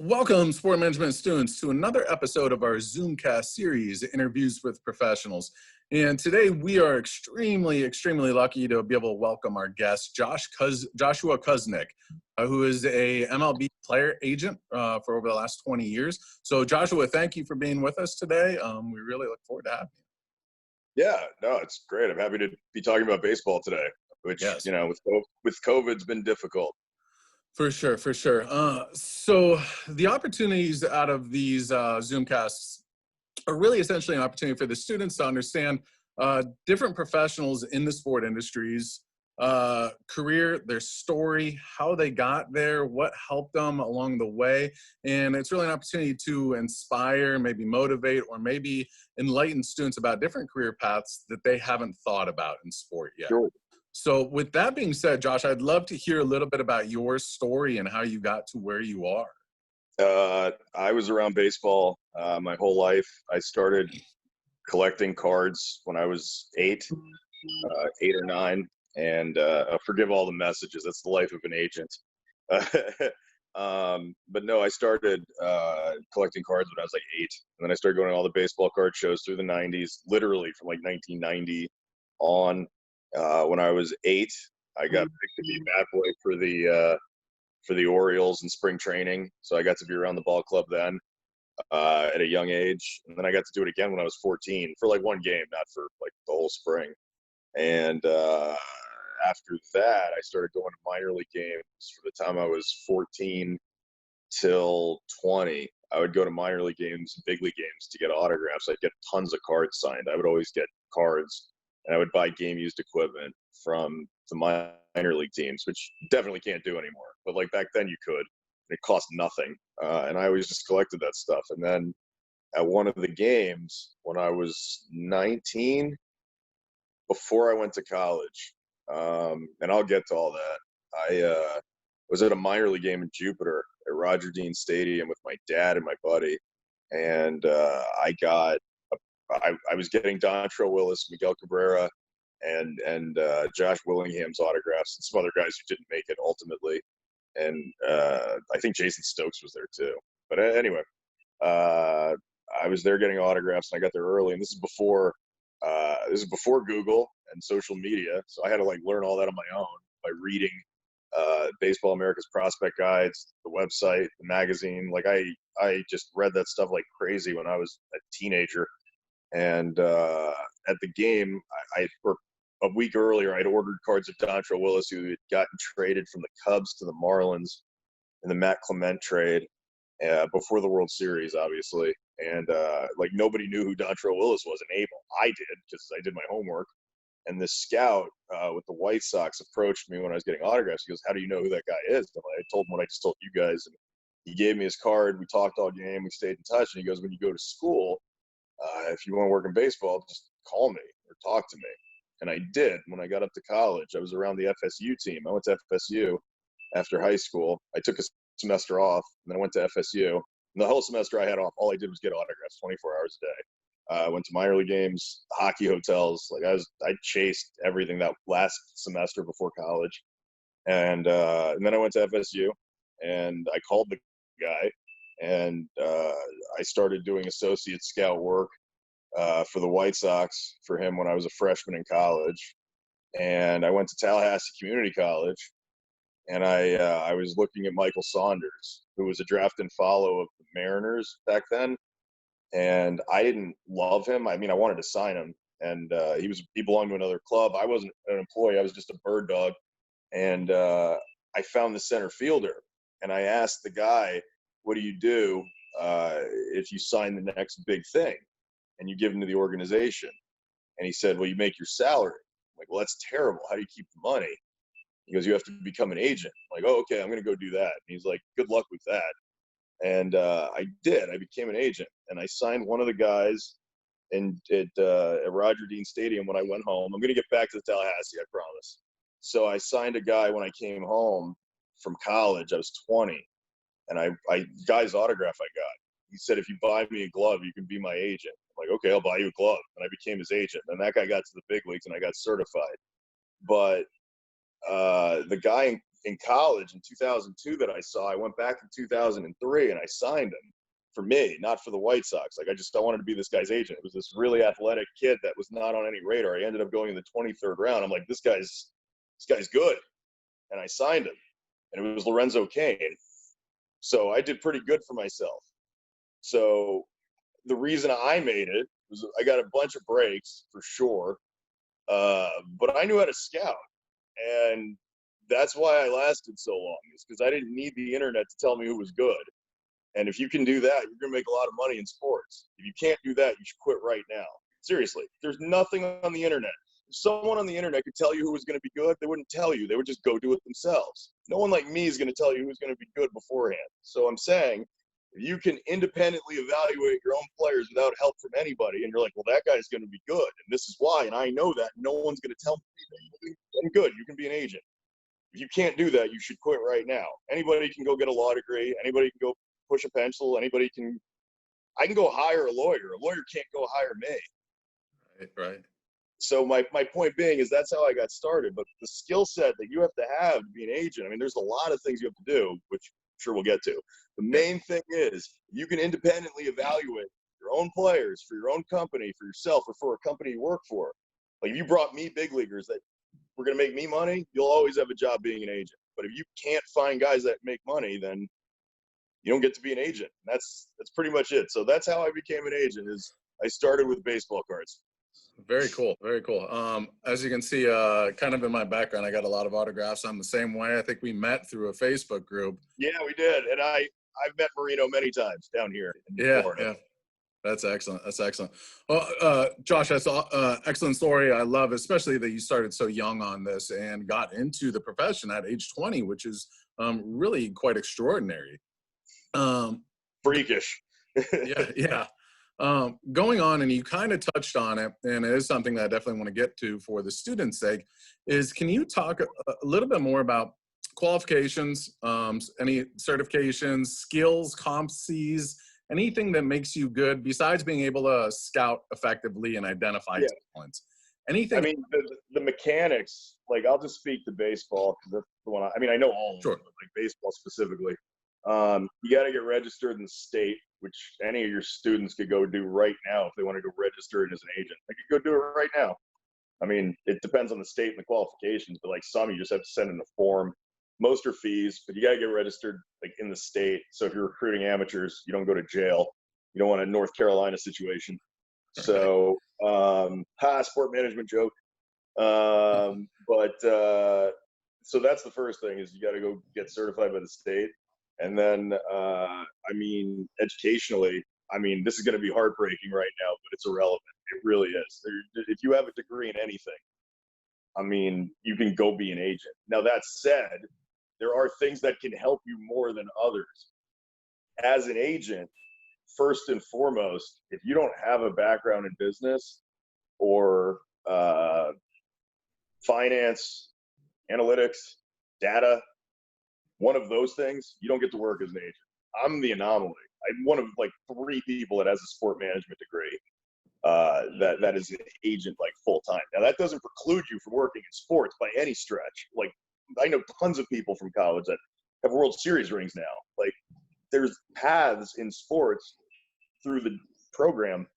Welcome, sport management students, to another episode of our Zoomcast series, Interviews with Professionals. And today we are extremely lucky to be able to welcome our guest, Joshua Kusnick, who is a MLB player agent for over the last 20 years. So Joshua, thank you for being with us today. We really look forward to having you. Yeah, no, it's great. I'm happy to be talking about baseball today, which, Yes. with COVID's been difficult. For sure. So the opportunities out of these Zoomcasts are really essentially an opportunity for the students to understand different professionals in the sport industries, career, their story, how they got there, what helped them along the way. And it's really an opportunity to inspire, maybe motivate, or maybe enlighten students about different career paths that they haven't thought about in sport yet. Sure. So with that being said, Josh, I'd love to hear a little bit about your story and how you got to where you are. I was around baseball my whole life. I started collecting cards when I was 8 or 9, and forgive all the messages. That's the life of an agent. But no, I started collecting cards when I was like 8, and then I started going to all the baseball card shows through the 90s, literally from like 1990 on. When I was 8, I got picked to be bat boy for the Orioles in spring training, so I got to be around the ball club then at a young age, and then I got to do it again when I was 14 for like one game, not for like the whole spring. And after that, I started going to minor league games from the time I was 14 till 20. I would go to minor league games and big league games to get autographs. I'd get tons of cards signed. I would always get cards. And I would buy game-used equipment from the minor league teams, which definitely can't do anymore. But like back then you could. It cost nothing. And I always just collected that stuff. And then at one of the games when I was 19, before I went to college, and I'll get to all that, I was at a minor league game in Jupiter at Roger Dean Stadium with my dad and my buddy. And I was getting Dontrelle Willis, Miguel Cabrera, and Josh Willingham's autographs, and some other guys who didn't make it ultimately. And I think Jason Stokes was there too. But anyway, I was there getting autographs, and I got there early. And this is before Google and social media, so I had to like learn all that on my own by reading Baseball America's prospect guides, the website, the magazine. Like I just read that stuff like crazy when I was a teenager. And at the game, for a week earlier, I'd ordered cards of Dontrelle Willis, who had gotten traded from the Cubs to the Marlins in the Matt Clement trade before the World Series, obviously. And like nobody knew who Dontrelle Willis was, and Abel. I did, because I did my homework. And this scout with the White Sox approached me when I was getting autographs. He goes, "How do you know who that guy is?" And I told him what I just told you guys. And he gave me his card. We talked all game. We stayed in touch. And he goes, "When you go to school, if you want to work in baseball, just call me or talk to me." And I did. When I got up to college, I was around the FSU team. I went to FSU after high school. I took a semester off, and then I went to FSU. And the whole semester I had off, all I did was get autographs 24 hours a day. I went to minor league games, hockey hotels. Like I chased everything that last semester before college. And then I went to FSU, and I called the guy, and I started doing associate scout work for the White Sox for him when I was a freshman in college. And I went to Tallahassee Community College, and I was looking at Michael Saunders, who was a draft and follow of the Mariners back then. And I didn't love him. I mean, I wanted to sign him, and he belonged to another club. I wasn't an employee. I was just a bird dog. And I found the center fielder, and I asked the guy, "What do you do if you sign the next big thing and you give them to the organization?" And he said, "Well, you make your salary." I'm like, "Well, that's terrible. How do you keep the money?" He goes, "You have to become an agent." I'm like, "Oh, okay, I'm going to go do that." And he's like, "Good luck with that." And I did. I became an agent, and I signed one of the guys at Roger Dean Stadium when I went home. I'm going to get back to the Tallahassee, I promise. So I signed a guy when I came home from college. I was 20, and I guy's autograph I got. He said, "If you buy me a glove, you can be my agent." I'm like, "Okay, I'll buy you a glove." And I became his agent. And that guy got to the big leagues, and I got certified. But the guy in college in 2002 that I saw. I went back in 2003 and I signed him for me, not for the White Sox. Like I wanted to be this guy's agent. It was this really athletic kid that was not on any radar. He ended up going in the 23rd round. I'm like, this guy's good. And I signed him. And it was Lorenzo Cain. So I did pretty good for myself. So the reason I made it was I got a bunch of breaks for sure. But I knew how to scout. And that's why I lasted so long, is because I didn't need the internet to tell me who was good. And if you can do that, you're going to make a lot of money in sports. If you can't do that, you should quit right now. Seriously, there's nothing on the internet. If someone on the internet could tell you who was going to be good, they wouldn't tell you. They would just go do it themselves. No one like me is going to tell you who's going to be good beforehand. So I'm saying, if you can independently evaluate your own players without help from anybody, and you're like, well, that guy's going to be good, and this is why, and I know that, no one's going to tell me, I'm good, you can be an agent. If you can't do that, you should quit right now. Anybody can go get a law degree. Anybody can go push a pencil. I can go hire a lawyer. A lawyer can't go hire me. Right. So my point being is that's how I got started. But the skill set that you have to be an agent, I mean, there's a lot of things you have to do, which I'm sure we'll get to. The main thing is you can independently evaluate your own players for your own company, for yourself, or for a company you work for. Like if you brought me big leaguers that were going to make me money, you'll always have a job being an agent. But if you can't find guys that make money, then you don't get to be an agent. That's pretty much it. So that's how I became an agent. Is I started with baseball cards. Very cool. Very cool. As you can see, kind of in my background, I got a lot of autographs. I'm the same way. I think we met through a Facebook group. Yeah, we did. And I've met Marino many times down here in Florida. Yeah. That's excellent. That's excellent. Well, Josh, that's an excellent story. I love, especially that you started so young on this and got into the profession at age 20, which is really quite extraordinary. Freakish. Yeah. Going on, and you kind of touched on it, and it is something that I definitely want to get to for the students' sake, is can you talk a little bit more about qualifications, any certifications, skills, comps, anything that makes you good besides being able to scout effectively and identify talents? Anything? I mean, the mechanics, like I'll just speak to baseball because that's the one I know all of them, but like baseball specifically. You got to get registered in the state, which any of your students could go do right now if they want to go register as an agent. They could go do it right now. I mean, it depends on the state and the qualifications, but like some, you just have to send in a form. Most are fees, but you got to get registered like in the state. So if you're recruiting amateurs, you don't go to jail. You don't want a North Carolina situation. So, sport management joke. So that's the first thing is you got to go get certified by the state. And then, I mean, educationally, I mean, this is going to be heartbreaking right now, but it's irrelevant. It really is. If you have a degree in anything, I mean, you can go be an agent. Now, that said, there are things that can help you more than others. As an agent, first and foremost, if you don't have a background in business or finance, analytics, data, one of those things, you don't get to work as an agent. I'm the anomaly. I'm one of like 3 people that has a sport management degree that is an agent like full time. Now that doesn't preclude you from working in sports by any stretch. Like I know tons of people from college that have World Series rings now. Like there's paths in sports through the program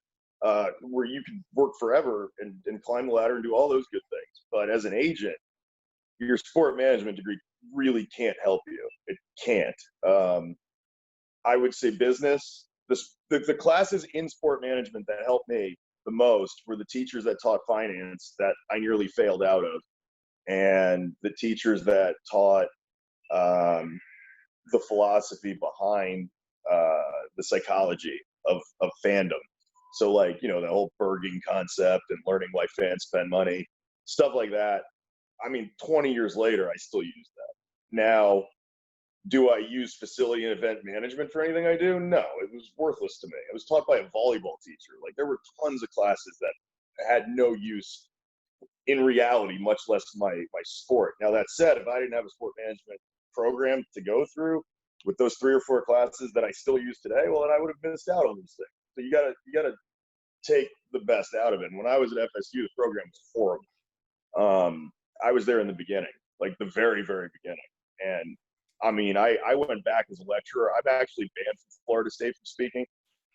where you can work forever and climb the ladder and do all those good things. But as an agent, your sport management degree really can't help you. It can't. I would say business. The classes in sport management that helped me the most were the teachers that taught finance that I nearly failed out of, and the teachers that taught the philosophy behind the psychology of fandom. So like, you know, the whole Berging concept and learning why fans spend money, stuff like that. I mean, 20 years later, I still use that. Now, do I use facility and event management for anything I do? No, it was worthless to me. I was taught by a volleyball teacher. Like there were tons of classes that had no use in reality, much less my sport. Now that said, if I didn't have a sport management program to go through with those 3 or 4 classes that I still use today, well, then I would have missed out on these things. So you gotta take the best out of it. And when I was at FSU, the program was horrible. I was there in the beginning, like the very, very beginning. And I mean, I went back as a lecturer. I'm actually banned from Florida State from speaking.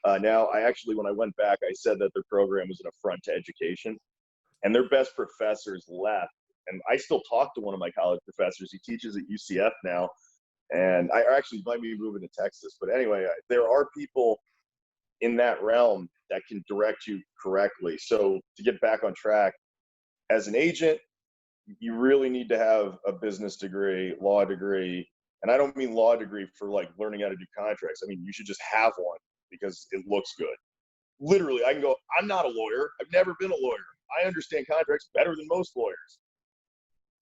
Now, when I went back, I said that their program was an affront to education, and their best professors left. And I still talk to one of my college professors. He teaches at UCF now, and I actually might be moving to Texas. But anyway, there are people in that realm that can direct you correctly. So to get back on track, as an agent, you really need to have a business degree, law degree. And I don't mean law degree for like learning how to do contracts. I mean, you should just have one because it looks good. Literally, I can go, I'm not a lawyer. I've never been a lawyer. I understand contracts better than most lawyers.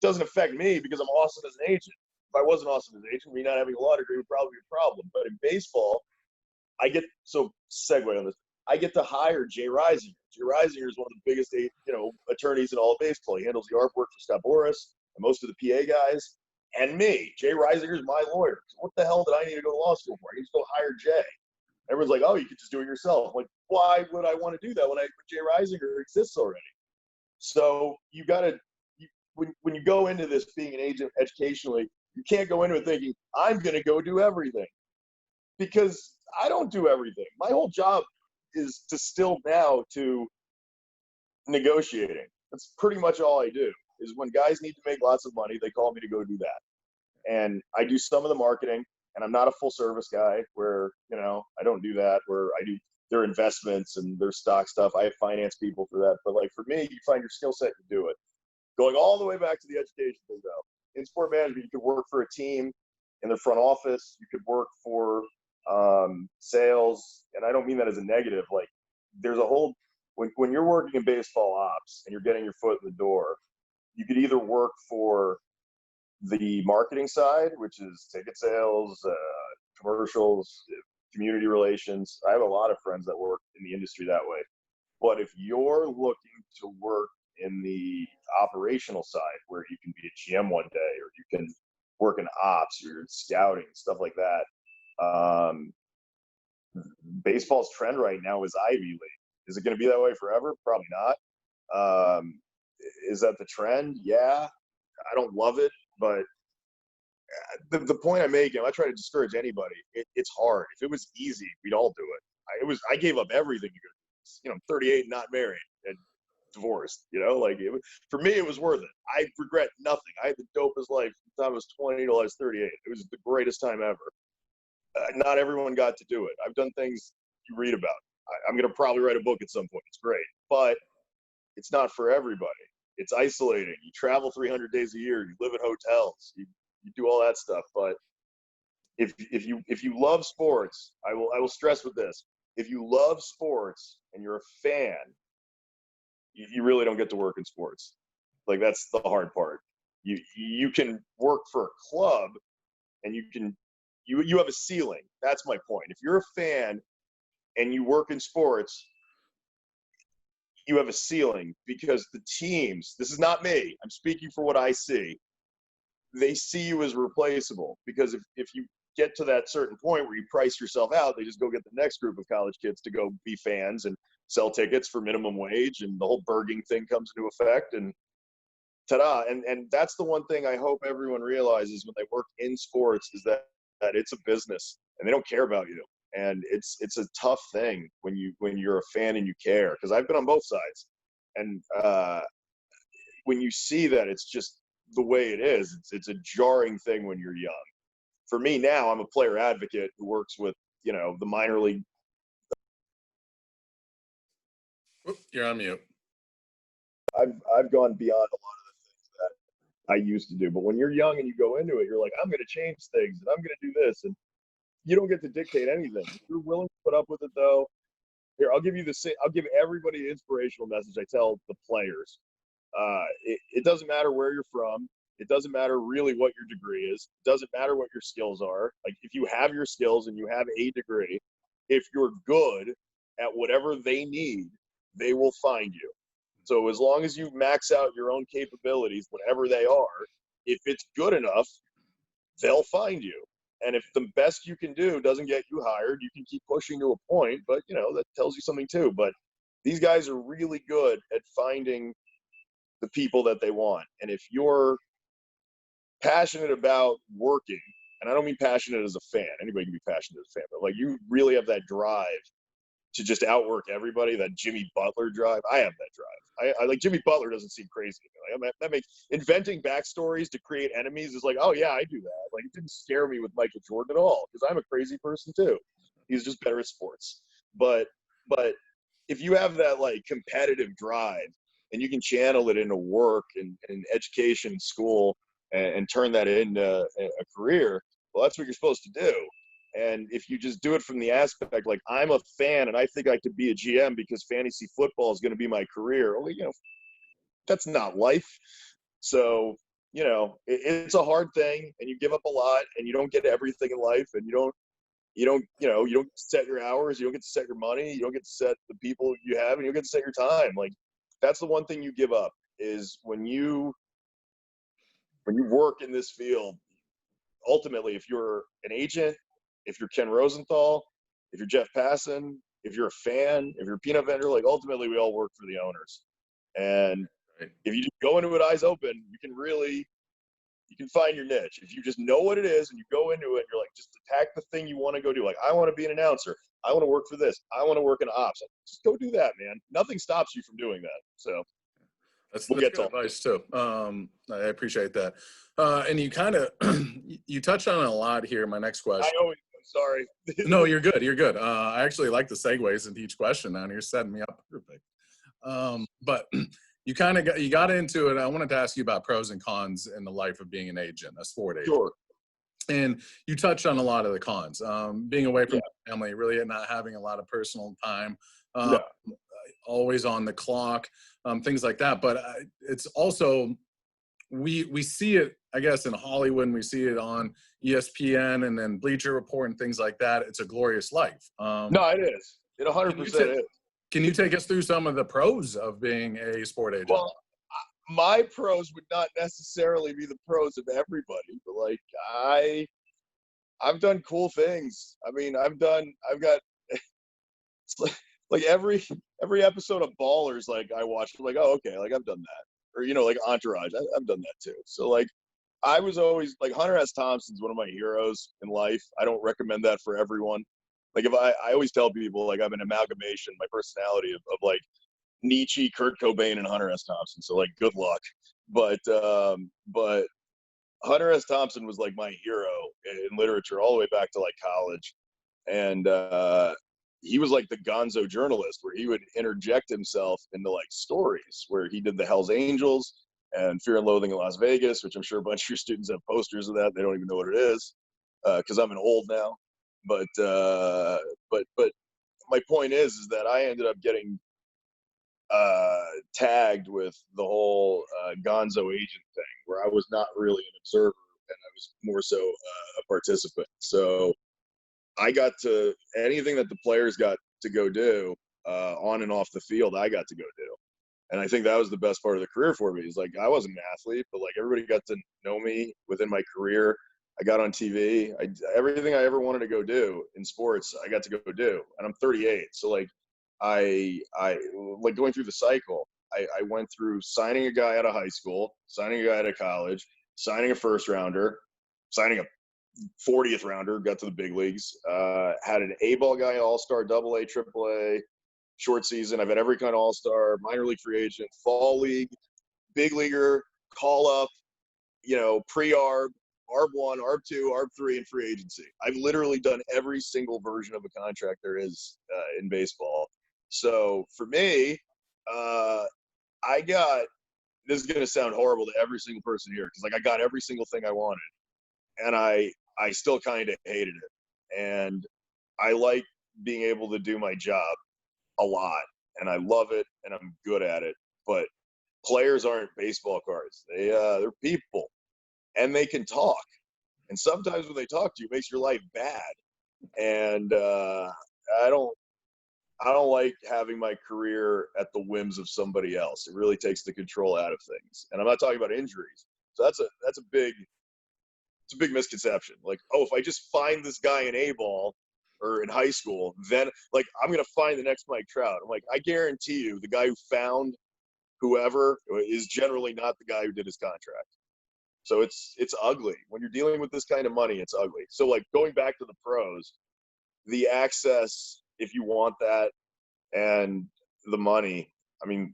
It doesn't affect me because I'm awesome as an agent. If I wasn't awesome as an agent, me not having a law degree would probably be a problem. But in baseball, segue on this, I get to hire Jay Reisinger. Jay Reisinger is one of the biggest, attorneys in all of baseball. He handles the artwork for Scott Boras and most of the PA guys. And me, Jay Reisinger is my lawyer. So what the hell did I need to go to law school for? I need to go hire Jay. Everyone's like, oh, you could just do it yourself. I'm like, why would I want to do that when Jay Reisinger exists already? So you got to, when you go into this being an agent educationally, you can't go into it thinking, I'm going to go do everything. Because I don't do everything. My whole job is distilled now to negotiating. That's pretty much all I do. Is when guys need to make lots of money, they call me to go do that. And I do some of the marketing, and I'm not a full service guy where, I don't do that, where I do their investments and their stock stuff. I have finance people for that. But like for me, you find your skill set to do it. Going all the way back to the education thing though. In sport management, you could work for a team in their front office. You could work for sales. And I don't mean that as a negative. Like there's a whole, when you're working in baseball ops and you're getting your foot in the door, you could either work for the marketing side, which is ticket sales, commercials, community relations. I have a lot of friends that work in the industry that way. But if you're looking to work in the operational side, where you can be a GM one day, or you can work in ops, or you're scouting, stuff like that. Baseball's trend right now is Ivy League. Is it going to be that way forever? Probably not. Is that the trend? Yeah. I don't love it, but the point I'm making, I'm not trying to discourage anybody. It's hard. If it was easy, we'd all do it. I gave up everything to go do this. I'm 38, not married, and divorced. For me, it was worth it. I regret nothing. I had the dopest life from the time I was 20 till I was 38. It was the greatest time ever. Not everyone got to do it. I've done things you read about. I'm going to probably write a book at some point. It's great, but it's not for everybody. It's isolating. You travel 300 days a year. You live in hotels. You do all that stuff. But if you love sports, I will stress with this: if you love sports and you're a fan, you really don't get to work in sports. Like that's the hard part. You can work for a club, and you have a ceiling. That's my point. If you're a fan and you work in sports, you have a ceiling because the teams, this is not me, I'm speaking for what I see, they see you as replaceable. Because if you get to that certain point where you price yourself out, they just go get the next group of college kids to go be fans and sell tickets for minimum wage, and the whole burging thing comes into effect, and ta-da. And that's the one thing I hope everyone realizes when they work in sports, is that it's a business and they don't care about you. And it's a tough thing when you're a fan and you care, because I've been on both sides. And when you see that it's just the way it is, it's a jarring thing when you're young. For me now, I'm a player advocate who works with, the minor league. Oop, you're on mute. I've gone beyond a lot of the things that I used to do. But when you're young and you go into it, you're like, I'm going to change things and I'm going to do this. And you don't get to dictate anything. If you're willing to put up with it, though, here, I'll give everybody the inspirational message I tell the players. It doesn't matter where you're from. It doesn't matter really what your degree is. It doesn't matter what your skills are. Like if you have your skills and you have a degree, if you're good at whatever they need, they will find you. So as long as you max out your own capabilities, whatever they are, if it's good enough, they'll find you. And if the best you can do doesn't get you hired, you can keep pushing to a point, but that tells you something too. But these guys are really good at finding the people that they want. And if you're passionate about working, and I don't mean passionate as a fan. Anybody can be passionate as a fan, but like you really have that drive to just outwork everybody. That Jimmy Butler drive. I have that drive. I like Jimmy Butler doesn't seem crazy to me. Like, that makes inventing backstories to create enemies is like, oh yeah, I do that. Like it didn't scare me with Michael Jordan at all because I'm a crazy person too. He's just better at sports. But if you have that like competitive drive and you can channel it into work and education and school and turn that into a career, well, that's what you're supposed to do. And if you just do it from the aspect, like I'm a fan and I think I could be a GM because fantasy football is going to be my career, well, that's not life. So, it's a hard thing and you give up a lot and you don't get everything in life and you don't set your hours, you don't get to set your money, you don't get to set the people you have, and you don't get to set your time. Like that's the one thing you give up is when you work in this field, ultimately, if you're an agent, if you're Ken Rosenthal, if you're Jeff Passan, if you're a fan, if you're a peanut vendor, like ultimately we all work for the owners. And if you just go into it eyes open, you can find your niche. If you just know what it is and you go into it and you're like, just attack the thing you want to go do. Like, I want to be an announcer. I want to work for this. I want to work in ops. Like, just go do that, man. Nothing stops you from doing that. So That's we'll good get to advice too. I appreciate that. And you kind of you touched on it a lot here. My next question. I'm sorry. No, you're good. You're good. I actually like the segues into each question now, and you're setting me up perfect. But you kind of got into it. I wanted to ask you about pros and cons in the life of being an agent, a sport agent. Sure. And you touched on a lot of the cons. Being away from family, really not having a lot of personal time, always on the clock, things like that. But it's also we see it, I guess, in Hollywood, and we see it on ESPN and then Bleacher Report and things like that. It's a glorious life. No, it is. It 100% is. Can you take us through some of the pros of being a sport agent? Well, my pros would not necessarily be the pros of everybody, but like I've done cool things. I mean, I've got like every episode of Ballers, like I watched, I'm like, oh, okay, like I've done that. Or, like Entourage, I've done that too. So like, I was always like Hunter S. Thompson's one of my heroes in life. I don't recommend that for everyone. Like if I always tell people like I'm an amalgamation, my personality of like Nietzsche, Kurt Cobain, and Hunter S. Thompson. So like, good luck. But Hunter S. Thompson was like my hero in literature all the way back to like college. And he was like the gonzo journalist where he would interject himself into like stories where he did the Hells Angels and Fear and Loathing in Las Vegas, which I'm sure a bunch of your students have posters of that. They don't even know what it is because I'm an old now. But my point is that I ended up getting tagged with the whole gonzo agent thing where I was not really an observer and I was more so a participant. So I got to anything that the players got to go do on and off the field, I got to go do. And I think that was the best part of the career for me. Is like I wasn't an athlete, but like everybody got to know me within my career. I got on TV. Everything I ever wanted to go do in sports, I got to go do. And I'm 38, so like I like going through the cycle. I went through signing a guy out of high school, signing a guy out of college, signing a first rounder, signing a 40th rounder, got to the big leagues, had an A-ball guy, all-star, double A, triple A, short season. I've had every kind of all-star, minor league free agent, fall league, big leaguer, call up, pre-arb, ARB1, ARB2, ARB3, and free agency. I've literally done every single version of a contract there is in baseball. So for me, this is going to sound horrible to every single person here because like I got every single thing I wanted. And I still kind of hated it. And I like being able to do my job a lot. And I love it and I'm good at it. But players aren't baseball cards. They're people. And they can talk. And sometimes when they talk to you, it makes your life bad. And I don't like having my career at the whims of somebody else. It really takes the control out of things. And I'm not talking about injuries. So that's a big misconception. Like, oh, if I just find this guy in A-ball or in high school, then like I'm gonna find the next Mike Trout. I'm like, I guarantee you, the guy who found whoever is generally not the guy who did his contract. So it's ugly. When you're dealing with this kind of money, it's ugly. So like going back to the pros, the access, if you want that, and the money, I mean,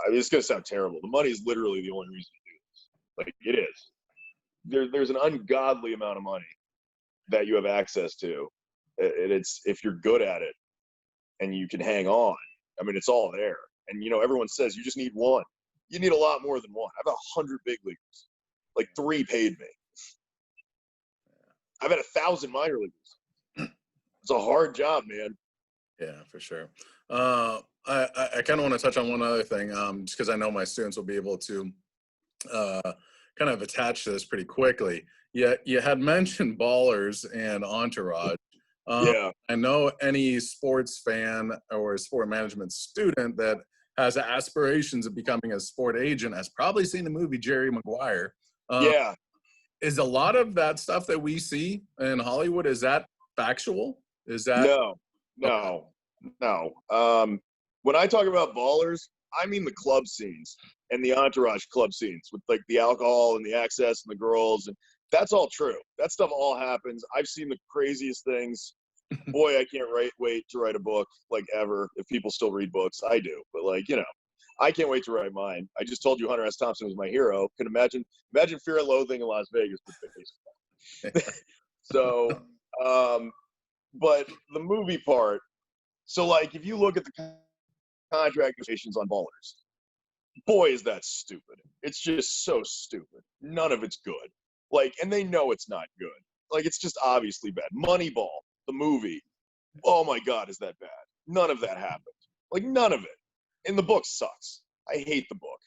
it's going to sound terrible. The money is literally the only reason to do this. Like, it is. There's an ungodly amount of money that you have access to. It's if you're good at it and you can hang on, I mean, it's all there. And, everyone says you just need one. You need a lot more than one. I have 100 big leaguers. Like 3 paid me. I've had 1,000 minor leaguers. It's a hard job, man. Yeah, for sure. I kind of want to touch on one other thing, just because I know my students will be able to kind of attach to this pretty quickly. Yeah, you had mentioned ballers and entourage. Yeah. I know any sports fan or sport management student that has aspirations of becoming a sport agent has probably seen the movie Jerry Maguire. Yeah. Is a lot of that stuff that we see in Hollywood, is that factual? Is that No. When I talk about ballers, I mean the club scenes and the entourage club scenes with like the alcohol and the access and the girls, and that's all true. That stuff all happens. I've seen the craziest things. Boy, I can't wait to write a book like ever. If people still read books, I do. But like, I can't wait to write mine. I just told you Hunter S. Thompson was my hero. Can imagine Fear and Loathing in Las Vegas with baseball. So, but the movie part. So like, if you look at the contract negotiations on ballers, boy, is that stupid. It's just so stupid. None of it's good. Like, and they know it's not good. Like, it's just obviously bad. Moneyball, the movie. Oh my God, is that bad? None of that happened. Like, none of it. And the book sucks. I hate the book.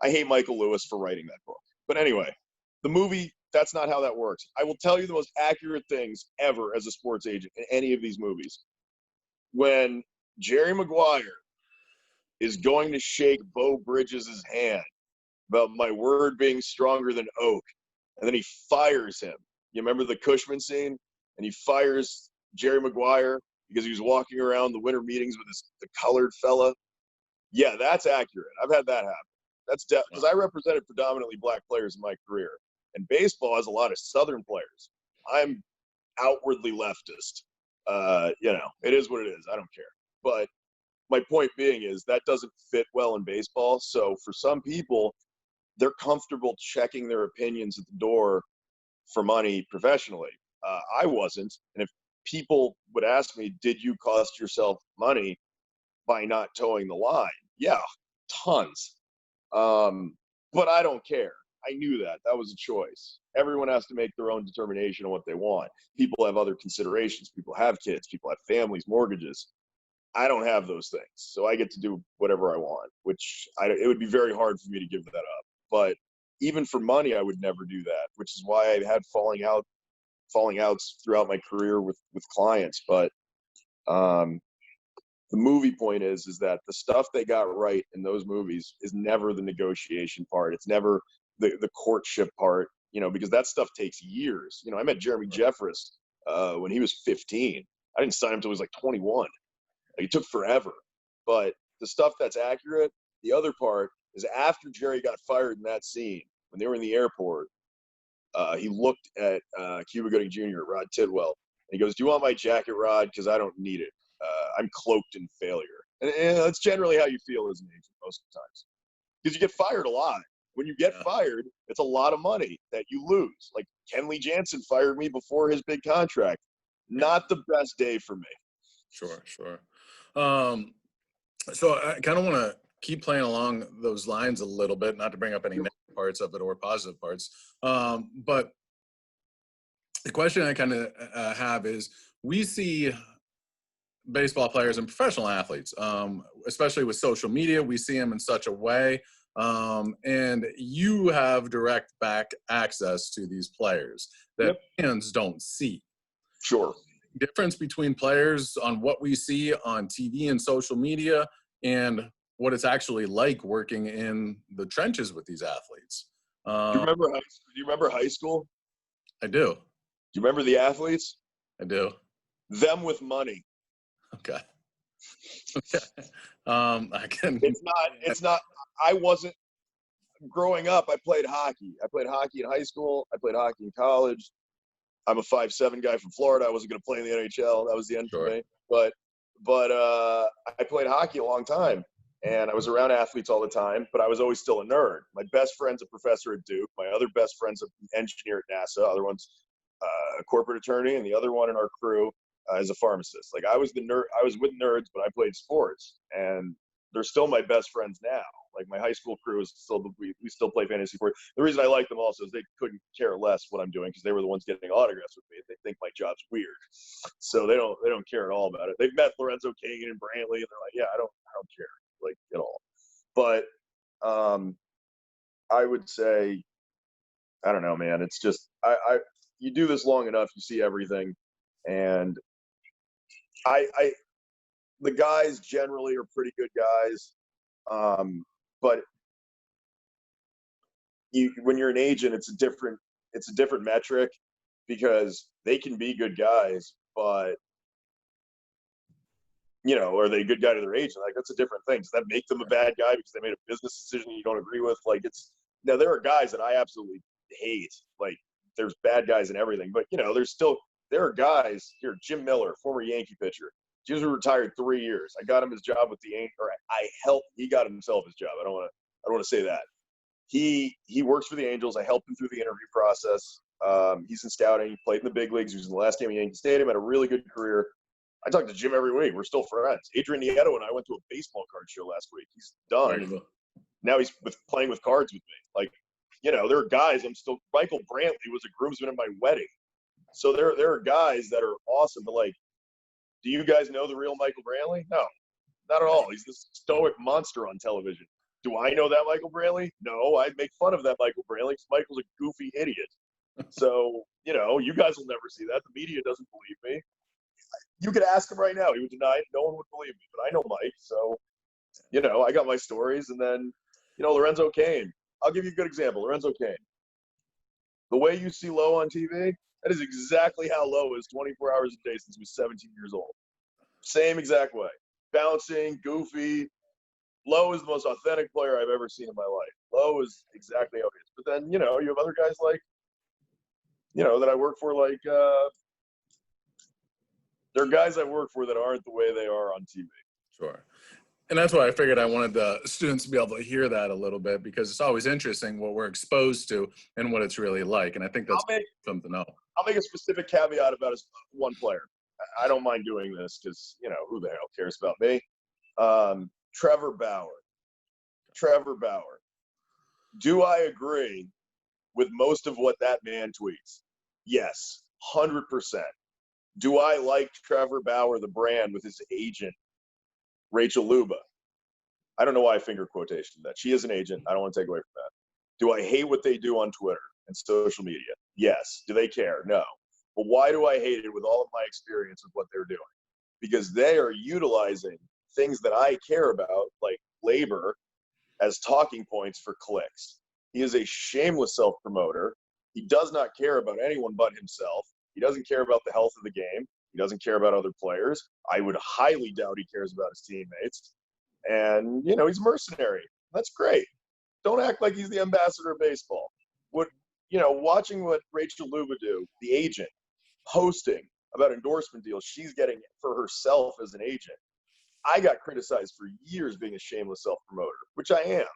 I hate Michael Lewis for writing that book. But anyway, the movie, that's not how that works. I will tell you the most accurate things ever as a sports agent in any of these movies. When Jerry Maguire is going to shake Beau Bridges' hand about my word being stronger than oak, and then he fires him. You remember the Cushman scene? And he fires Jerry Maguire because he was walking around the winter meetings with the colored fella. Yeah, that's accurate. I've had that happen. That's because I represented predominantly black players in my career, and baseball has a lot of Southern players. I'm outwardly leftist. It is what it is. I don't care. But my point being is that doesn't fit well in baseball. So for some people, they're comfortable checking their opinions at the door for money professionally. I wasn't. And if people would ask me, did you cost yourself money by not towing the line? Yeah, tons. But I don't care. I knew that. That was a choice. Everyone has to make their own determination on what they want. People have other considerations. People have kids. People have families, mortgages. I don't have those things. So I get to do whatever I want, which it would be very hard for me to give that up. But even for money, I would never do that, which is why I had falling outs throughout my career with clients. But the movie point is that the stuff they got right in those movies is never the negotiation part. It's never the courtship part, because that stuff takes years. I met Jeremy Jeffress when he was 15. I didn't sign him until he was like 21. It took forever. But the stuff that's accurate, the other part is after Jerry got fired in that scene, when they were in the airport, he looked at Cuba Gooding Jr., Rod Tidwell, and he goes, "Do you want my jacket, Rod? Because I don't need it. I'm cloaked in failure." And that's generally how you feel as an agent most of the times. Because you get fired a lot. When you get fired, it's a lot of money that you lose. Like Kenley Jansen fired me before his big contract. Not the best day for me. Sure. So I kind of want to keep playing along those lines a little bit, not to bring up any negative parts of it or positive parts. But the question I kind of have is, we see baseball players and professional athletes, especially with social media, we see them in such a way. And you have direct back access to these players that fans don't see. Sure. Difference between players on what we see on TV and social media and what it's actually like working in the trenches with these athletes. Do you remember high school? I do. Do you remember the athletes? I do. Them with money. Okay. I can. It's not. I wasn't. growing up, I played hockey. I played hockey in high school. I played hockey in college. I'm a 5'7" guy from Florida. I wasn't going to play in the NHL. That was the end for me. But I played hockey a long time, and I was around athletes all the time, but I was always still a nerd. My best friend's a professor at Duke. My other best friend's an engineer at NASA. Other one's a corporate attorney, and the other one in our crew is a pharmacist. Like, I was the nerd. I was with nerds, but I played sports, and they're still my best friends now. Like, my high school crew is still, we still play fantasy sports. The reason I like them also is they couldn't care less what I'm doing because they were the ones getting autographs with me. They think my job's weird, so they don't care at all about it. They've met Lorenzo Kagan and Brantley, and they're like, yeah, I don't care, like, at all. But I would say, I don't know, man. It's just you do this long enough, you see everything, and the guys generally are pretty good guys. But when you're an agent, it's a different metric because they can be good guys, but are they a good guy to their agent? Like, that's a different thing. Does that make them a bad guy because they made a business decision you don't agree with? Like, now there are guys that I absolutely hate. Like, there's bad guys and everything, but there are guys here. Jim Miller, former Yankee pitcher. He was retired 3 years. I got him his job with the Yankees, or he got himself his job. I don't want to say that. He works for the Angels. I helped him through the interview process. He's in scouting. He played in the big leagues. He was in the last game of Yankee Stadium. Had a really good career. I talk to Jim every week. We're still friends. Adrian Nieto and I went to a baseball card show last week. He's done. And now he's playing with cards with me. Like, there are guys. Michael Brantley was a groomsman at my wedding. So there are guys that are awesome. But, like, do you guys know the real Michael Brantley? No, not at all. He's this stoic monster on television. Do I know that Michael Brantley? No, I'd make fun of that Michael Brantley because Michael's a goofy idiot. So, you guys will never see that. The media doesn't believe me. You could ask him right now. He would deny it. No one would believe me. But I know Mike. So, I got my stories. And then, Lorenzo Cain. I'll give you a good example. Lorenzo Cain. The way you see Lowe on TV, that is exactly how Lowe is 24 hours a day since he was 17 years old. Same exact way. Bouncing, goofy. Lowe is the most authentic player I've ever seen in my life. Lowe is exactly how he is. But then, you have other guys like, that I work for, like, there are guys I work for that aren't the way they are on TV. Sure. And that's why I figured I wanted the students to be able to hear that a little bit, because it's always interesting what we're exposed to and what it's really like. And I think that's something to know. I'll make a specific caveat about one player. I don't mind doing this because, who the hell cares about me? Trevor Bauer. Do I agree with most of what that man tweets? Yes, 100%. Do I like Trevor Bauer, the brand, with his agent, Rachel Luba? I don't know why I finger quotation that. She is an agent. I don't want to take away from that. Do I hate what they do on Twitter and social media? Yes. Do they care? No. But why do I hate it with all of my experience with what they're doing? Because they are utilizing things that I care about, like labor, as talking points for clicks. He is a shameless self-promoter. He does not care about anyone but himself. He doesn't care about the health of the game. He doesn't care about other players. I would highly doubt he cares about his teammates. And, he's a mercenary. That's great. Don't act like he's the ambassador of baseball. Watching what Rachel Luba do, the agent, posting about endorsement deals she's getting for herself as an agent. I got criticized for years being a shameless self-promoter, which I am.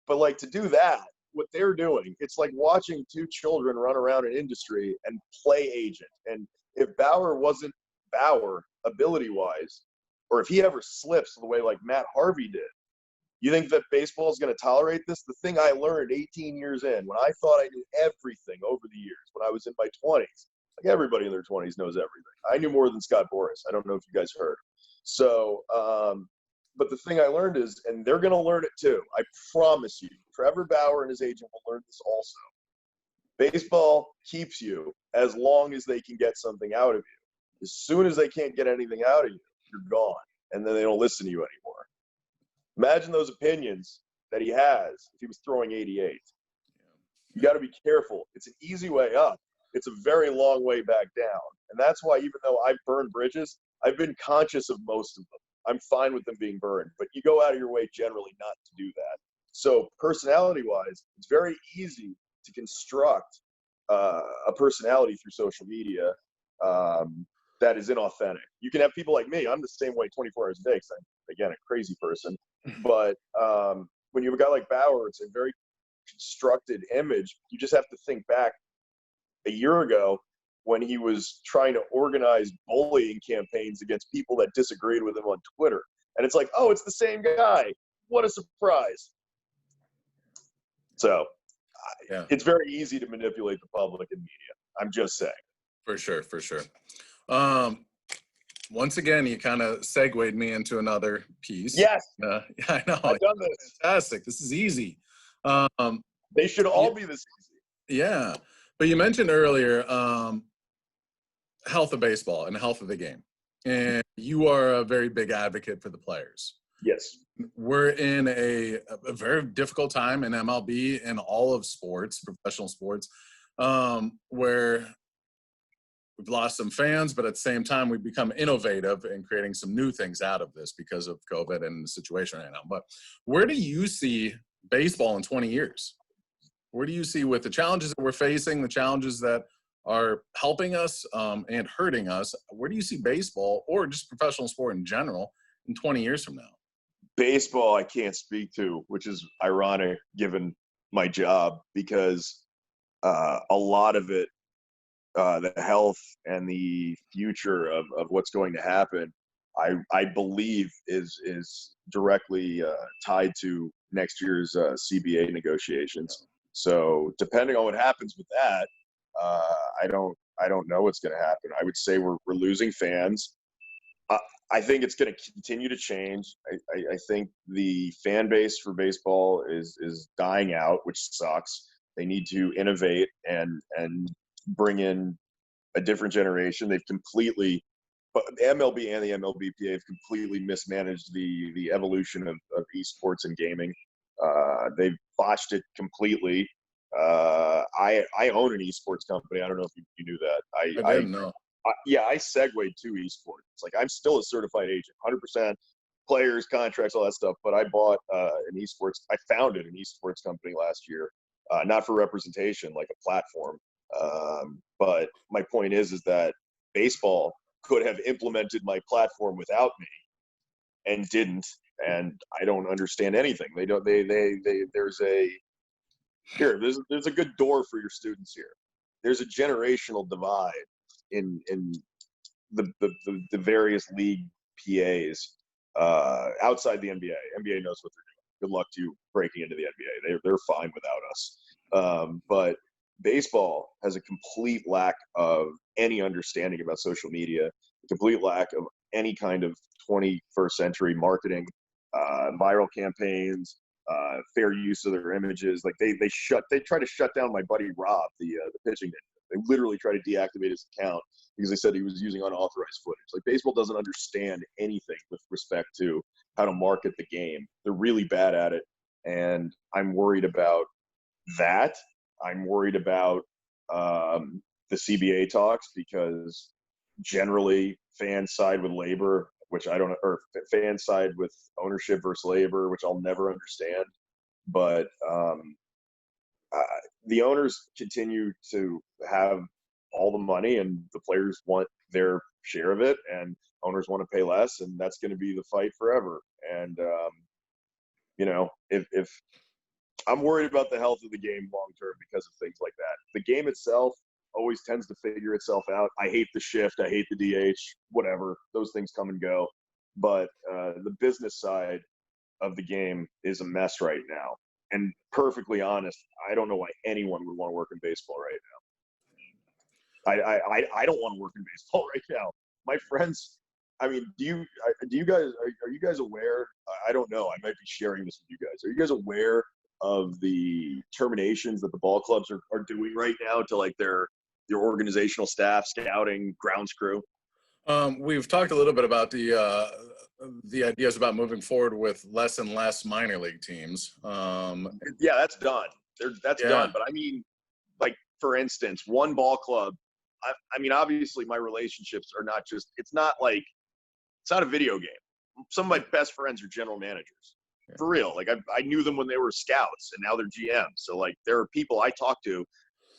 But, like, to do that, what they're doing, it's like watching two children run around an industry and play agent. And if Bauer wasn't Bauer ability-wise, or if he ever slips the way like Matt Harvey did, you think that baseball is going to tolerate this? The thing I learned 18 years in, when I thought I knew everything over the years, when I was in my 20s, like everybody in their 20s knows everything. I knew more than Scott Boras. I don't know if you guys heard. So, but the thing I learned is, and they're going to learn it too, I promise you, Trevor Bauer and his agent will learn this also. Baseball keeps you as long as they can get something out of you. As soon as they can't get anything out of you, you're gone. And then they don't listen to you anymore. Imagine those opinions that he has if he was throwing 88. You got to be careful. It's an easy way up. It's a very long way back down. And that's why, even though I've burned bridges, I've been conscious of most of them. I'm fine with them being burned. But you go out of your way generally not to do that. So personality-wise, it's very easy to construct a personality through social media that is inauthentic. You can have people like me. I'm the same way 24 hours a day because I'm, again, a crazy person. But when you have a guy like Bauer, it's a very constructed image. You just have to think back a year ago when he was trying to organize bullying campaigns against people that disagreed with him on Twitter. And it's like, oh, it's the same guy. What a surprise. So Yeah, it's very easy to manipulate the public and media. I'm just saying. for sure, for sure. Once again, you kind of segued me into another piece. Yes, I know. I've done this. Fantastic. This is easy. Um, They should all be this easy. yeah, but you mentioned earlier health of baseball and health of the game, and you are a very big advocate for the players. Yes. We're in a very difficult time in MLB and all of sports, professional sports, where we've lost some fans, but at the same time, we've become innovative in creating some new things out of this because of COVID and the situation right now. But where do you see baseball in 20 years? Where do you see, with the challenges that we're facing, the challenges that are helping us and hurting us, where do you see baseball or just professional sport in general in 20 years from now? Baseball, I can't speak to, which is ironic given my job, because a lot of it, the health and the future of what's going to happen, I believe is directly tied to next year's CBA negotiations. So depending on what happens with that, I don't know what's going to happen. I would say we're losing fans. I think it's going to continue to change. I think the fan base for baseball is dying out, which sucks. They need to innovate and bring in a different generation. They've completely, but the MLB and the MLBPA have completely mismanaged the evolution of esports and gaming. They've botched it completely. I own an esports company. I don't know if you knew that. I didn't know. I segued to esports. It's like I'm still a certified agent, 100% players, contracts, all that stuff. But I bought an esports. I founded an esports company last year, not for representation, like a platform. But my point is that baseball could have implemented my platform without me, and didn't. And I don't understand anything. They don't. There's a good door for your students here. There's a generational divide in the various league PAs outside the NBA. NBA knows what they're doing. Good luck to you breaking into the NBA. They're fine without us. But baseball has a complete lack of any understanding about social media, a complete lack of any kind of 21st century marketing, viral campaigns, fair use of their images. Like they try to shut down my buddy Rob, the pitching ninja. They literally try to deactivate his account because they said he was using unauthorized footage. Like baseball doesn't understand anything with respect to how to market the game. They're really bad at it, and I'm worried about that. I'm worried about the CBA talks, because generally fans side with labor, which I don't, or fans side with ownership versus labor, which I'll never understand. But the owners continue to have all the money, and the players want their share of it, and owners want to pay less, and that's going to be the fight forever. And if I'm worried about the health of the game long term because of things like that. The game itself always tends to figure itself out. I hate the shift. I hate the DH. Whatever. Those things come and go. But the business side of the game is a mess right now. And perfectly honest, I don't know why anyone would want to work in baseball right now. I don't want to work in baseball right now. My friends, I mean, are you guys aware? I don't know. I might be sharing this with you guys. Are you guys aware of the terminations that the ball clubs are doing right now to like their organizational staff, scouting, grounds crew? We've talked a little bit about the ideas about moving forward with less and less minor league teams. Yeah, that's done. That's done. But I mean, like, for instance, one ball club, I mean, obviously my relationships are not just, it's not a video game. Some of my best friends are general managers. for real. Like I knew them when they were scouts, and now they're GMs. So like there are people I talk to,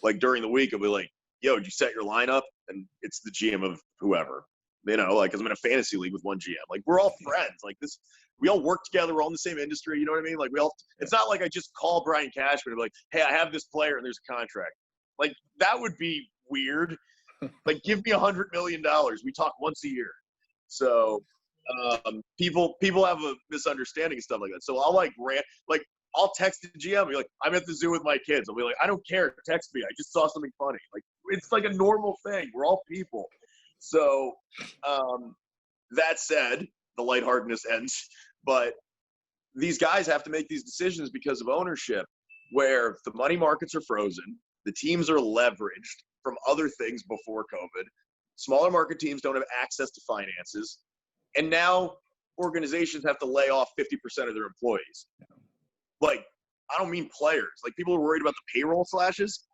like during the week, I'll be like, "Yo, did you set your lineup?" And it's the GM of whoever, you know, like 'cause I'm in a fantasy league with one GM. Like we're all friends. Like this, we all work together. We're all in the same industry. You know what I mean? Like we all. It's not like I just call Brian Cashman and be like, "Hey, I have this player and there's a contract." Like that would be weird. Like give me $100 million. We talk once a year. So people have a misunderstanding and stuff like that. So I'll I'll text the GM and be like, I'm at the zoo with my kids. I'll be like, I don't care, text me. I just saw something funny. Like it's like a normal thing. We're all people. So that said, the lightheartedness ends. But these guys have to make these decisions because of ownership, where the money markets are frozen, the teams are leveraged from other things before COVID. Smaller market teams don't have access to finances. And now organizations have to lay off 50% of their employees. Like, I don't mean players. Like, people are worried about the payroll slashes.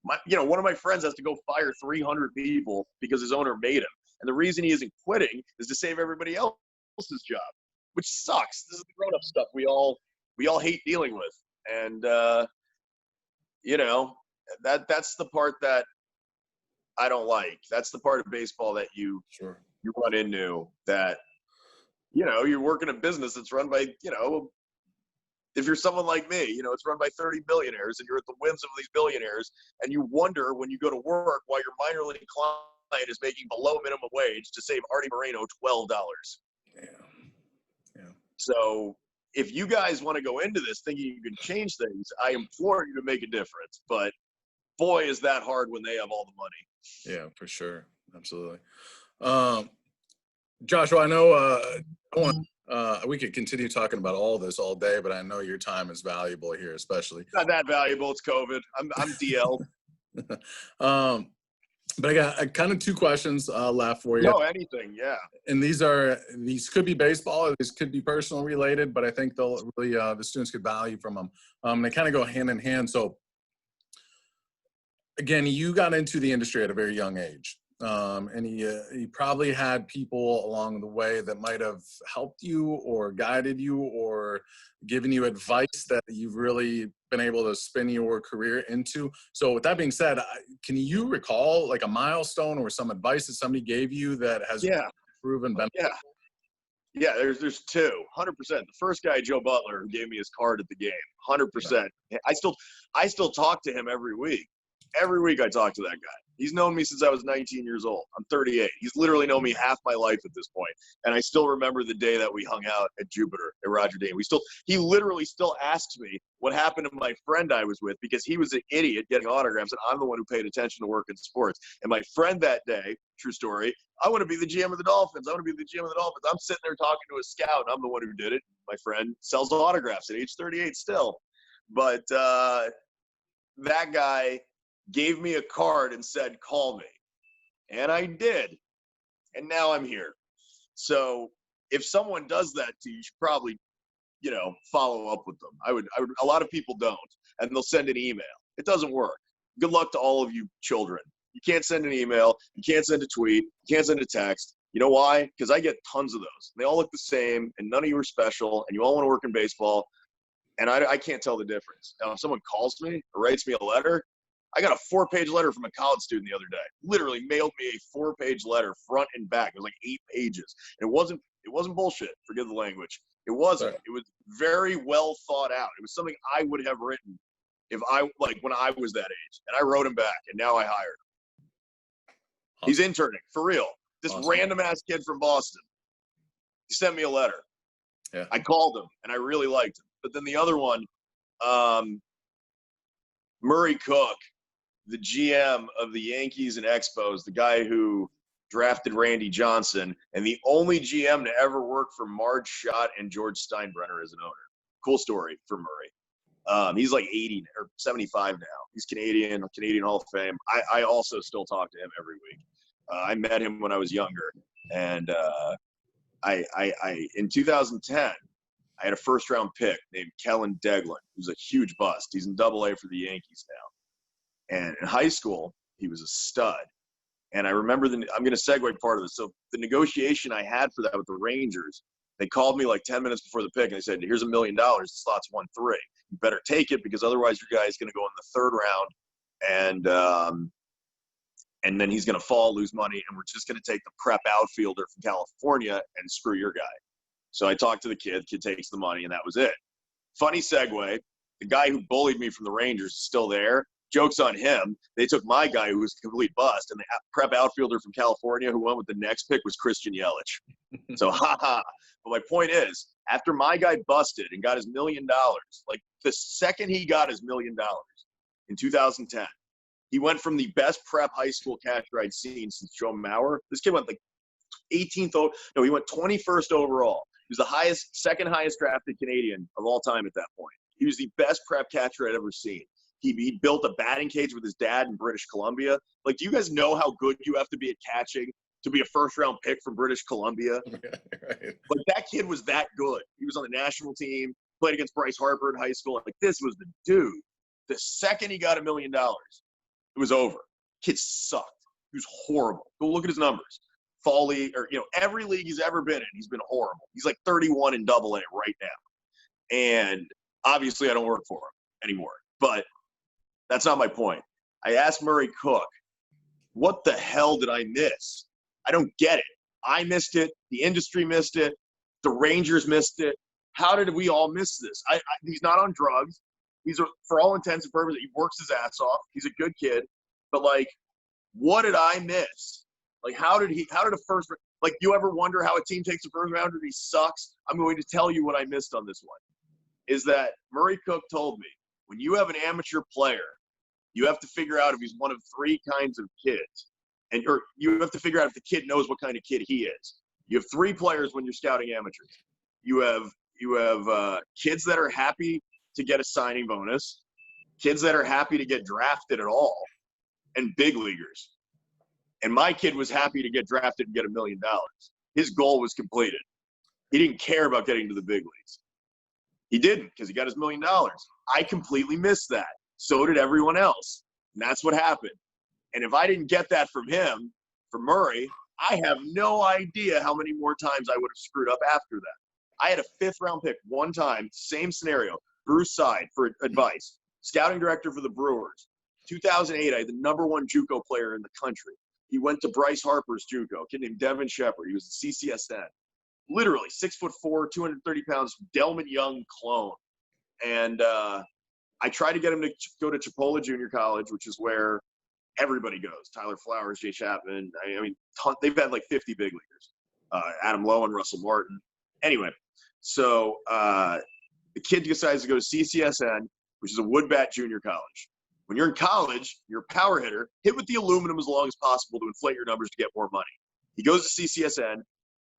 One of my friends has to go fire 300 people because his owner made him. And the reason he isn't quitting is to save everybody else's job, which sucks. This is the grown-up stuff we all hate dealing with. And, that's the part that I don't like. That's the part of baseball that you run into, that, you're working a business that's run by, if you're someone like me, it's run by 30 billionaires and you're at the whims of these billionaires, and you wonder when you go to work why your minor league client is making below minimum wage to save Artie Moreno $12. Yeah. So if you guys want to go into this thinking you can change things, I implore you to make a difference. But boy, is that hard when they have all the money. Yeah, for sure. Absolutely. Joshua, I know we could continue talking about all this all day, but I know your time is valuable here, especially. Not that valuable. It's COVID. I'm DL. But I got kind of two questions left for you. No, anything, yeah. And these could be baseball, or these could be personal related, but I think they'll really the students could value from them. They kind of go hand in hand. So again, you got into the industry at a very young age. And you probably had people along the way that might have helped you or guided you or given you advice that you've really been able to spin your career into. So with that being said, can you recall like a milestone or some advice that somebody gave you that has proven beneficial? Yeah, there's two, 100%. The first guy, Joe Butler, who gave me his card at the game, 100%. I still talk to him every week. Every week I talk to that guy. He's known me since I was 19 years old. I'm 38. He's literally known me half my life at this point. And I still remember the day that we hung out at Jupiter at Roger Dean. He literally still asks me what happened to my friend I was with, because he was an idiot getting autographs and I'm the one who paid attention to work in sports. And my friend that day, true story, I want to be the GM of the Dolphins. I want to be the GM of the Dolphins. I'm sitting there talking to a scout and I'm the one who did it. My friend sells autographs at age 38 still. But that guy gave me a card and said, call me. And I did. And now I'm here. So if someone does that to you, you should probably, follow up with them. I would, a lot of people don't, and they'll send an email. It doesn't work. Good luck to all of you children. You can't send an email. You can't send a tweet. You can't send a text. You know why? Because I get tons of those. They all look the same, and none of you are special, and you all want to work in baseball, and I can't tell the difference. Now, if someone calls me or writes me a letter, I got a 4-page letter from a college student the other day. Literally mailed me a 4-page letter, front and back. It was like 8 pages. And it wasn't bullshit. Forgive the language. It wasn't. It was very well thought out. It was something I would have written when I was that age. And I wrote him back, and now I hired him. Awesome. He's interning for real. This random ass kid from Boston. He sent me a letter. Yeah. I called him, and I really liked him. But then the other one, Murray Cook, the GM of the Yankees and Expos, the guy who drafted Randy Johnson, and the only GM to ever work for Marge Schott and George Steinbrenner as an owner. Cool story for Murray. He's like 80 or 75 now. He's Canadian Hall of Fame. I also still talk to him every week. I met him when I was younger, and in 2010, I had a first-round pick named Kellen Deglin, who's a huge bust. He's in Double-A for the Yankees now. And in high school, he was a stud. And I remember I'm going to segue part of this. So the negotiation I had for that with the Rangers They called me like 10 minutes before the pick, and they said, here's $1 million. The slot's 1-3. You better take it, because otherwise your guy's going to go in the 3rd round, and then he's going to fall, lose money, and we're just going to take the prep outfielder from California and screw your guy. So I talked to the kid takes the money, and that was it. Funny segue, the guy who bullied me from the Rangers is still there. Joke's on him. They took my guy, who was a complete bust, and the prep outfielder from California who went with the next pick was Christian Yelich. So, ha. But my point is, after my guy busted and got his $1 million, like the second he got his $1 million in 2010, he went from the best prep high school catcher I'd seen since Joe Mauer. This kid went like 18th. No, he went 21st overall. He was the second highest drafted Canadian of all time at that point. He was the best prep catcher I'd ever seen. He built a batting cage with his dad in British Columbia. Like, do you guys know how good you have to be at catching to be a first-round pick from British Columbia? Right. Like, that kid was that good. He was on the national team, played against Bryce Harper in high school. Like, this was the dude. The second he got $1 million, it was over. Kid sucked. He was horrible. Go look at his numbers. Fall league, or, every league he's ever been in, he's been horrible. He's like 31 in AA right now. And obviously I don't work for him anymore. But that's not my point. I asked Murray Cook, what the hell did I miss? I don't get it. I missed it. The industry missed it. The Rangers missed it. How did we all miss this? He's not on drugs. For all intents and purposes, he works his ass off. He's a good kid. But, like, what did I miss? Like, how did you ever wonder how a team takes a first rounder and he sucks? I'm going to tell you what I missed on this one. Is that Murray Cook told me, when you have an amateur player, you have to figure out if he's one of 3 kinds of kids. Or you have to figure out if the kid knows what kind of kid he is. You have 3 players when you're scouting amateurs. You have kids that are happy to get a signing bonus, kids that are happy to get drafted at all, and big leaguers. And my kid was happy to get drafted and get $1 million. His goal was completed. He didn't care about getting to the big leagues. He didn't, because he got his $1 million. I completely missed that. So did everyone else. And that's what happened. And if I didn't get that from him, from Murray, I have no idea how many more times I would have screwed up after that. I had a 5th round pick one time, same scenario, Bruce Side for advice, scouting director for the Brewers. 2008, I had the #1 JUCO player in the country. He went to Bryce Harper's JUCO, a kid named Devin Shepard. He was a CCSN. Literally 6'4", 230 pounds, Delman Young clone. And I tried to get him to go to Chipola Junior College, which is where everybody goes. Tyler Flowers, Jay Chapman. I mean, they've had like 50 big leaguers. Adam Lowe and Russell Martin. Anyway, so the kid decides to go to CCSN, which is a wood-bat junior college. When you're in college, you're a power hitter. Hit with the aluminum as long as possible to inflate your numbers to get more money. He goes to CCSN.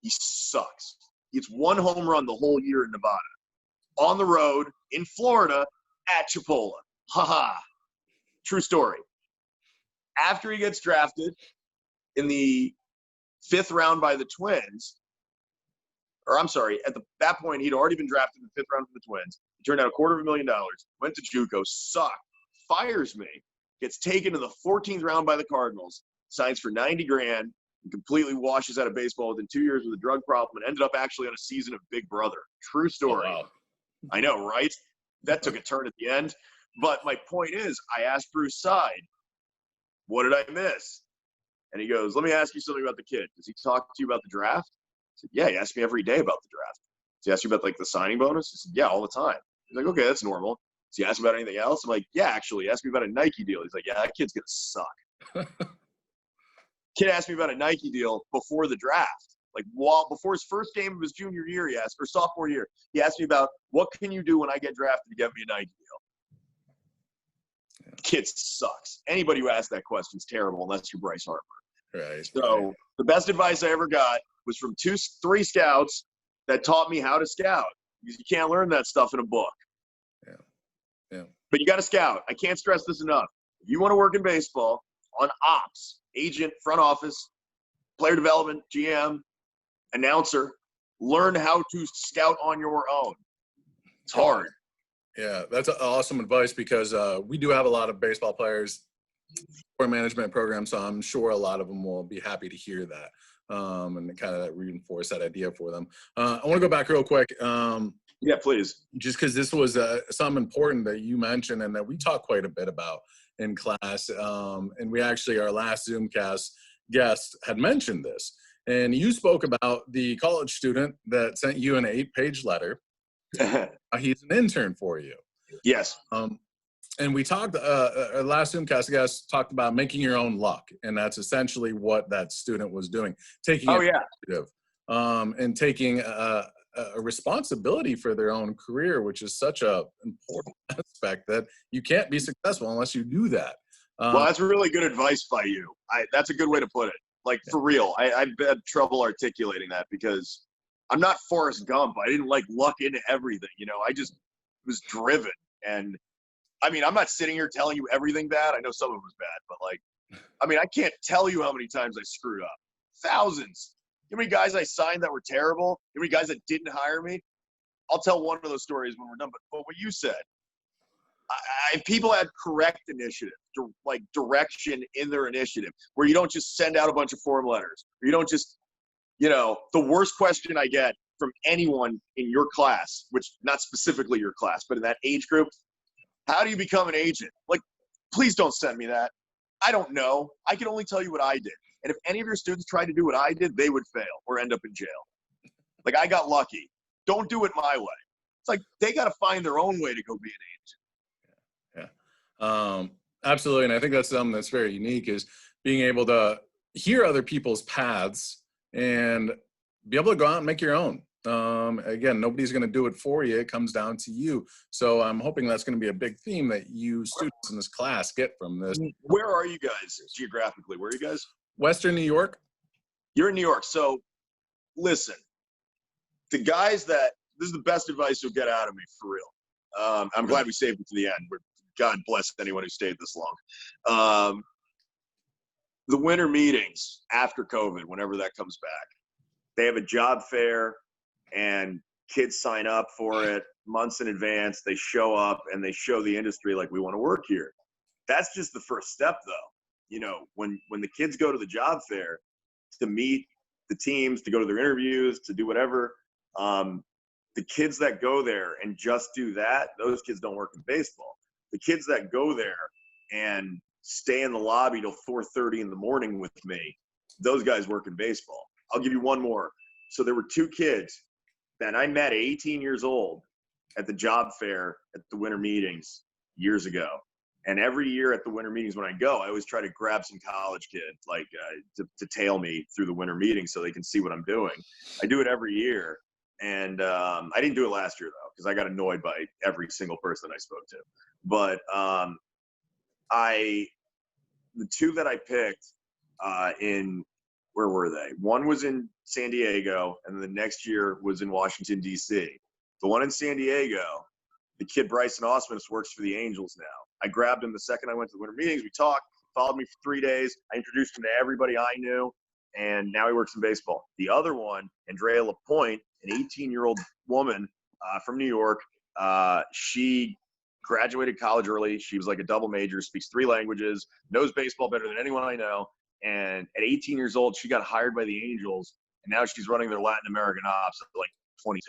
He sucks. He gets 1 home run the whole year in Nevada. On the road, in Florida, at Chipola. Ha-ha. True story. After he gets drafted in the 5th round by the Twins, at that point, he'd already been drafted in the 5th round for the Twins. He turned out $250,000, went to JUCO, sucked, fires me, gets taken to the 14th round by the Cardinals, signs for $90,000, and completely washes out of baseball within 2 years with a drug problem, and ended up actually on a season of Big Brother. True story. Oh, wow. I know, right? That took a turn at the end. But my point is, I asked Bruce Side, what did I miss? And he goes, let me ask you something about the kid. Does he talk to you about the draft? I said, yeah, he asks me every day about the draft. Does he ask you about, like, the signing bonus? I said, yeah, all the time. He's like, okay, that's normal. Does he ask me about anything else? I'm like, yeah, actually. He asked me about a Nike deal. He's like, yeah, that kid's going to suck. Kid asked me about a Nike deal before the draft. Like, before his first game of his junior year, or sophomore year, he asked me about, what can you do when I get drafted to get me a Nike deal? Kid sucks. Anybody who asks that question is terrible unless you're Bryce Harper. Right. So the best advice I ever got was from 3 scouts that taught me how to scout. Because you can't learn that stuff in a book. Yeah. But you got to scout. I can't stress this enough. If you want to work in baseball, on ops, agent, front office, player development, GM, announcer, learn how to scout on your own. It's hard. Yeah, that's awesome advice, because we do have a lot of baseball players for management programs, so I'm sure a lot of them will be happy to hear that. and kind of reinforce that idea for them. I want to go back real quick. Yeah, please. Just because this was something important that you mentioned and that we talk quite a bit about in class. And we actually, our last Zoomcast guest had mentioned this. And you spoke about the college student that sent you an 8-page letter. He's an intern for you. Yes. And we talked, our last Zoomcast guest talked about making your own luck. And that's essentially what that student was doing. Taking initiative, and taking a responsibility for their own career, which is such a important aspect that you can't be successful unless you do that. Well, that's really good advice by you. That's a good way to put it. Like, for real, I've had trouble articulating that because I'm not Forrest Gump. I didn't like luck into everything. You know, I just was driven. And I mean, I'm not sitting here telling you everything bad. I know some of it was bad, but like, I mean, I can't tell you how many times I screwed up. Thousands. You know how many guys I signed that were terrible? You know how many guys that didn't hire me? I'll tell one of those stories when we're done. But what you said, people had correct initiative, like direction in their initiative, where you don't just send out a bunch of form letters. Or you don't just, you know, the worst question I get from anyone in your class, which not specifically your class, but in that age group, how do you become an agent? Like, please don't send me that. I don't know. I can only tell you what I did. And if any of your students tried to do what I did, they would fail or end up in jail. Like, I got lucky. Don't do it my way. It's like they got to find their own way to go be an agent. Yeah. Absolutely. And I think that's something that's very unique, is being able to hear other people's paths and be able to go out and make your own. Again, nobody's going to do it for you. It comes down to you. So I'm hoping that's going to be a big theme that you students in this class get from this. Where are you guys geographically? Where are you guys? Western New York. You're in New York. So listen, the guys that, this is the best advice you'll get out of me, for real. I'm glad we saved it to the end. God bless anyone who stayed this long. The winter meetings after COVID, whenever that comes back, they have a job fair and kids sign up for it months in advance. They show up and they show the industry, like, we want to work here. That's just the first step, though. You know, when the kids go to the job fair to meet the teams, to go to their interviews, to do whatever, the kids that go there and just do that, those kids don't work in baseball. The kids that go there and stay in the lobby till 4:30 in the morning with me, those guys work in baseball. I'll give you one more. So there were 2 kids that I met at 18 years old at the job fair at the winter meetings years ago. And every year at the winter meetings when I go, I always try to grab some college kid, like to tail me through the winter meetings so they can see what I'm doing. I do it every year. And I didn't do it last year, though, because I got annoyed by every single person I spoke to. But the 2 that I picked where were they? One was in San Diego, and then the next year was in Washington, D.C. The one in San Diego, the kid Bryson Osmus works for the Angels now. I grabbed him the second I went to the winter meetings. We talked, followed me for 3 days. I introduced him to everybody I knew, and now he works in baseball. The other one, Andrea LaPointe, an 18-year-old woman from New York. She graduated college early. She was like a double major, speaks 3 languages, knows baseball better than anyone I know. And at 18 years old, she got hired by the Angels, and now she's running their Latin American ops at like 22.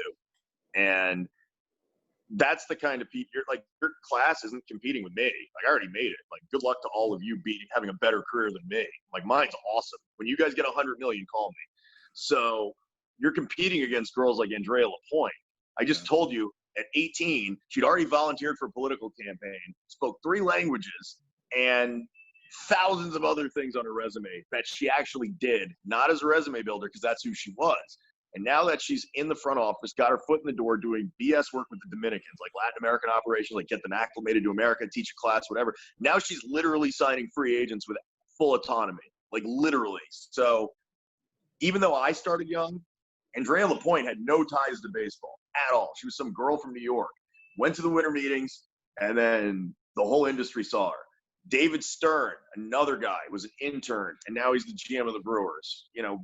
And that's the kind of people, your class isn't competing with me. Like, I already made it. Like, good luck to all of you having a better career than me. Like, mine's awesome. When you guys get 100 million, call me. So you're competing against girls like Andrea LaPointe. I just told you at 18, she'd already volunteered for a political campaign, spoke 3 languages, and thousands of other things on her resume that she actually did, not as a resume builder, because that's who she was. And now that she's in the front office, got her foot in the door doing BS work with the Dominicans, like Latin American operations, like get them acclimated to America, teach a class, whatever. Now she's literally signing free agents with full autonomy, like literally. So even though I started young, Andrea LaPointe had no ties to baseball at all. She was some girl from New York, went to the winter meetings, and then the whole industry saw her. David Stern, another guy, was an intern, and now he's the GM of the Brewers. You know,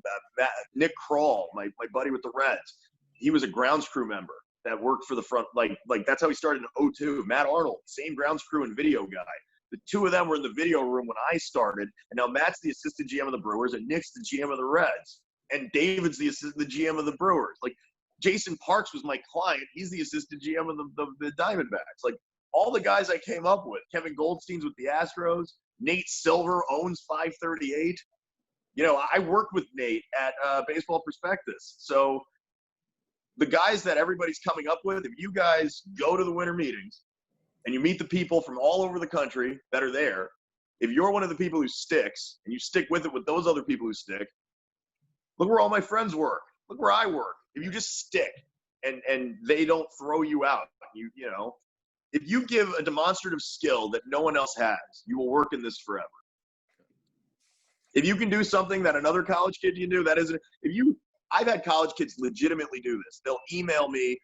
Nick Kroll, my buddy with the Reds, he was a grounds crew member that worked for the front. Like that's how he started in 2002. Matt Arnold, same grounds crew and video guy. The 2 of them were in the video room when I started, and now Matt's the assistant GM of the Brewers, and Nick's the GM of the Reds. and David's the GM of the Brewers. Like, Jason Parks was my client. He's the assistant GM of the Diamondbacks. Like, all the guys I came up with, Kevin Goldstein's with the Astros, Nate Silver owns 538. You know, I worked with Nate at Baseball Prospectus. So the guys that everybody's coming up with, if you guys go to the winter meetings and you meet the people from all over the country that are there, if you're one of the people who sticks and you stick with it with those other people who stick, look where all my friends work. Look where I work. If you just stick and they don't throw you out, you know, if you give a demonstrative skill that no one else has, you will work in this forever. If you can do something that another college kid can do, that isn't, I've had college kids legitimately do this. They'll email me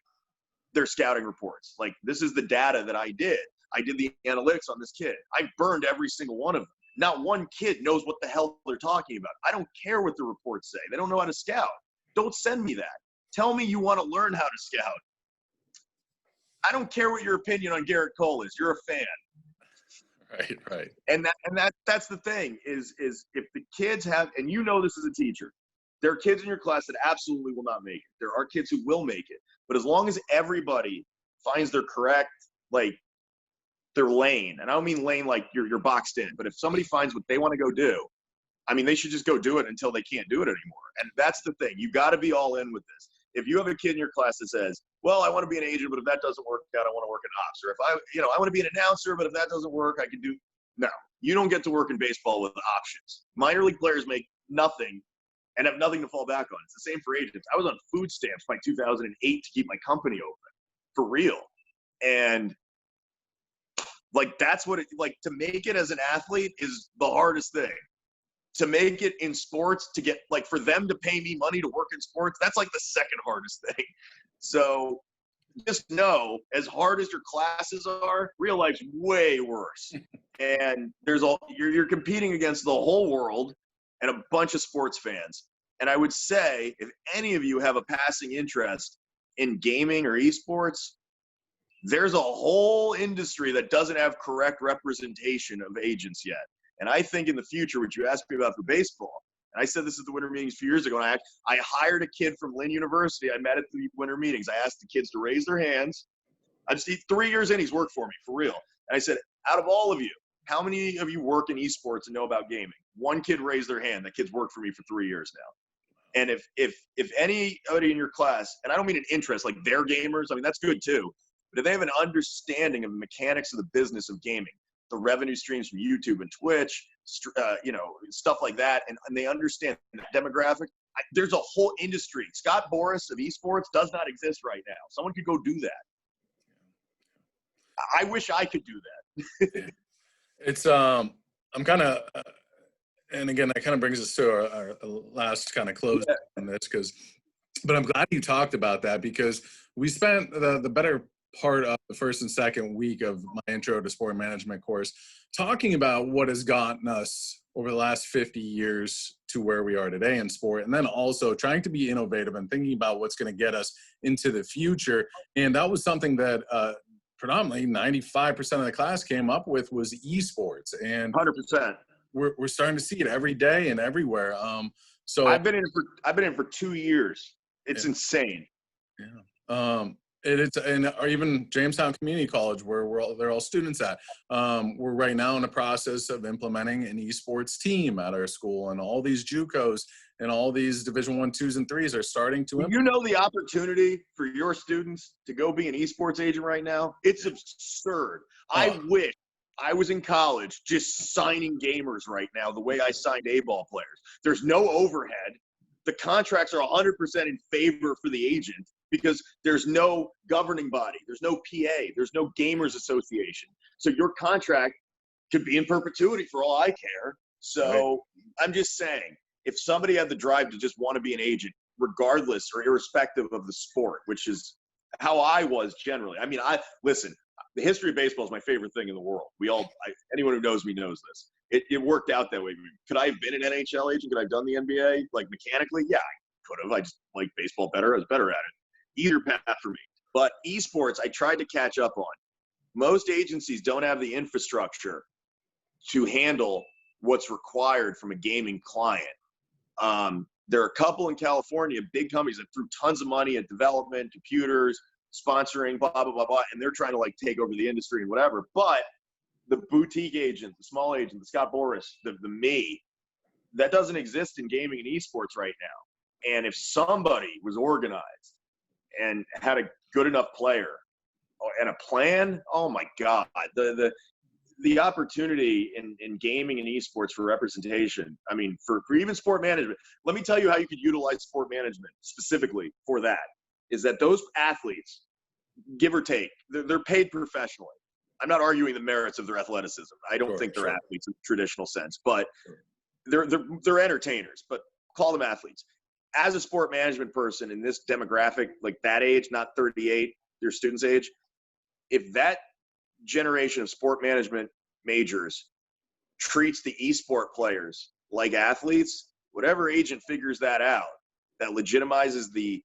their scouting reports. Like, this is the data that I did. I did the analytics on this kid. I burned every single one of them. Not one kid knows what the hell they're talking about. I don't care what the reports say. They don't know how to scout. Don't send me that. Tell me you want to learn how to scout. I don't care what your opinion on Garrett Cole is. You're a fan. Right. And that's the thing is if the kids have, and you know this as a teacher, there are kids in your class that absolutely will not make it. There are kids who will make it. But as long as everybody finds their correct, like, their lane, and I don't mean lane like you're boxed in, but if somebody finds what they want to go do, I mean, they should just go do it until they can't do it anymore. And that's the thing. You got to be all in with this. If you have a kid in your class that says, well, I want to be an agent, but if that doesn't work out, I want to work in ops. Or if I want to be an announcer, but if that doesn't work, I can do. No, you don't get to work in baseball with options. Minor league players make nothing and have nothing to fall back on. It's the same for agents. I was on food stamps by 2008 to keep my company open, for real. And like, that's what to make it as an athlete is the hardest thing. To make it in sports, to get, like, for them to pay me money to work in sports, that's like the second hardest thing. So just know, as hard as your classes are, real life's way worse. And you're competing against the whole world and a bunch of sports fans. And I would say, if any of you have a passing interest in gaming or esports, there's a whole industry that doesn't have correct representation of agents yet. And I think in the future, what you asked me about for baseball, and I said this at the winter meetings a few years ago, and I hired a kid from Lynn University. I met at the winter meetings. I asked the kids to raise their hands. 3 years in, he's worked for me, for real. And I said, out of all of you, how many of you work in esports and know about gaming? One kid raised their hand. That kid's worked for me for 3 years now. And if anybody in your class, and I don't mean an interest, like they're gamers, I mean, that's good too. But if they have an understanding of the mechanics of the business of gaming, the revenue streams from YouTube and Twitch, stuff like that, and they understand the demographic, there's a whole industry. Scott Boras of esports does not exist right now. Someone could go do that. I wish I could do that. It's I'm kind of, and again, that kind of brings us to our last kind of close on this, but I'm glad you talked about that, because we spent the better part of the first and second week of my intro to sport management course talking about what has gotten us over the last 50 years to where we are today in sport, and then also trying to be innovative and thinking about what's going to get us into the future. And that was something that predominantly 95% of the class came up with, was esports. And 100%. We're starting to see it every day and everywhere. So I've been in for 2 years. It's insane. Yeah. Or even Jamestown Community College, where they're all students at. We're right now in the process of implementing an esports team at our school, and all these JUCOs and all these Division I, 2s, and 3s are starting to. You know the opportunity for your students to go be an esports agent right now? It's absurd. I wish I was in college just signing gamers right now the way I signed A-ball players. There's no overhead. The contracts are 100% in favor for the agent, because there's no governing body, there's no PA, there's no gamers association. So your contract could be in perpetuity for all I care. So I'm just saying, if somebody had the drive to just want to be an agent, regardless or irrespective of the sport, which is how I was generally. I mean, listen, the history of baseball is my favorite thing in the world. Anyone who knows me knows this. It worked out that way. Could I have been an NHL agent? Could I have done the NBA? Like, mechanically? Yeah, I could have. I just liked baseball better. I was better at it. Either path for me. But esports, I tried to catch up on. Most agencies don't have the infrastructure to handle what's required from a gaming client. There are a couple in California, big companies that threw tons of money at development, computers, sponsoring, blah, blah, blah, blah, and they're trying to like take over the industry and whatever. But the boutique agent, the small agent, the Scott Boris, the me, that doesn't exist in gaming and esports right now. And if somebody was organized and had a good enough player and a plan, oh my God, the opportunity in gaming and esports for representation, I mean, for even sport management, let me tell you how you could utilize sport management specifically for that, is that those athletes, give or take, they're paid professionally. I'm not arguing the merits of their athleticism. I don't think they're athletes in the traditional sense, but they're entertainers, but call them athletes. As a sport management person in this demographic, like that age, not 38, your student's age, if that generation of sport management majors treats the esport players like athletes, whatever agent figures that out, that legitimizes the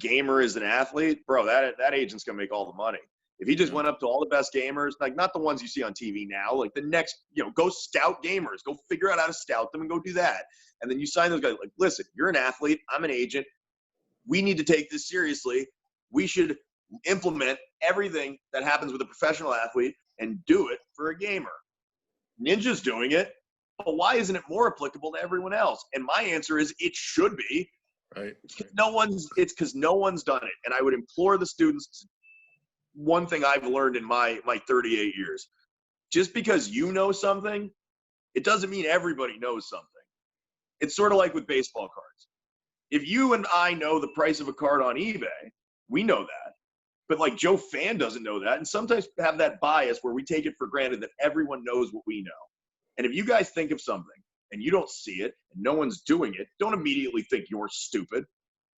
gamer as an athlete, bro, that agent's gonna make all the money. If he just went up to all the best gamers, like not the ones you see on TV now, like the next, go scout gamers, go figure out how to scout them and go do that. And then you sign those guys like, listen, you're an athlete, I'm an agent. We need to take this seriously. We should implement everything that happens with a professional athlete and do it for a gamer. Ninja's doing it, but why isn't it more applicable to everyone else? And my answer is it should be. Right. It's because no one's done it. And I would implore the students, one thing I've learned in my 38 years, just because you know something, it doesn't mean everybody knows something. It's sort of like with baseball cards. If you and I know the price of a card on eBay, we know that. But like Joe Fan doesn't know that. And sometimes have that bias where we take it for granted that everyone knows what we know. And if you guys think of something and you don't see it and no one's doing it, don't immediately think you're stupid.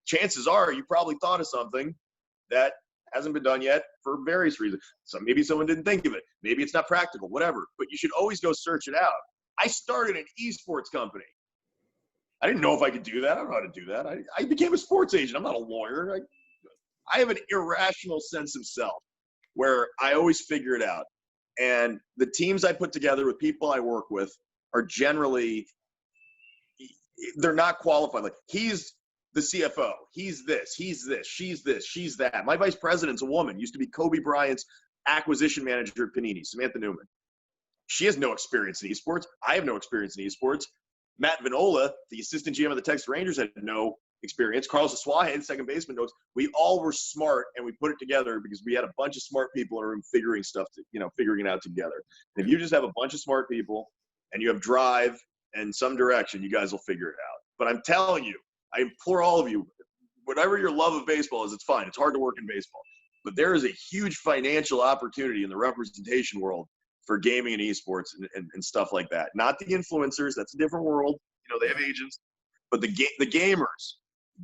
Chances are you probably thought of something that hasn't been done yet for various reasons. So maybe someone didn't think of it. Maybe it's not practical, whatever. But you should always go search it out. I started an esports company. I didn't know if I could do that. I don't know how to do that. I became a sports agent. I'm not a lawyer. I have an irrational sense of self where I always figure it out. And the teams I put together with people I work with are generally, they're not qualified. Like, he's the CFO. He's this, she's this, she's that. My vice president's a woman, used to be Kobe Bryant's acquisition manager at Panini, Samantha Newman. She has no experience in esports. I have no experience in esports. Matt Vinola, the assistant GM of the Texas Rangers, had no experience. Carlos Aswahe, second baseman, knows. We all were smart, and we put it together because we had a bunch of smart people in a room figuring it out together. And if you just have a bunch of smart people and you have drive and some direction, you guys will figure it out. But I'm telling you, I implore all of you, whatever your love of baseball is, it's fine. It's hard to work in baseball. But there is a huge financial opportunity in the representation world for gaming and esports and stuff like that. Not the influencers. That's a different world. They have agents. But the gamers.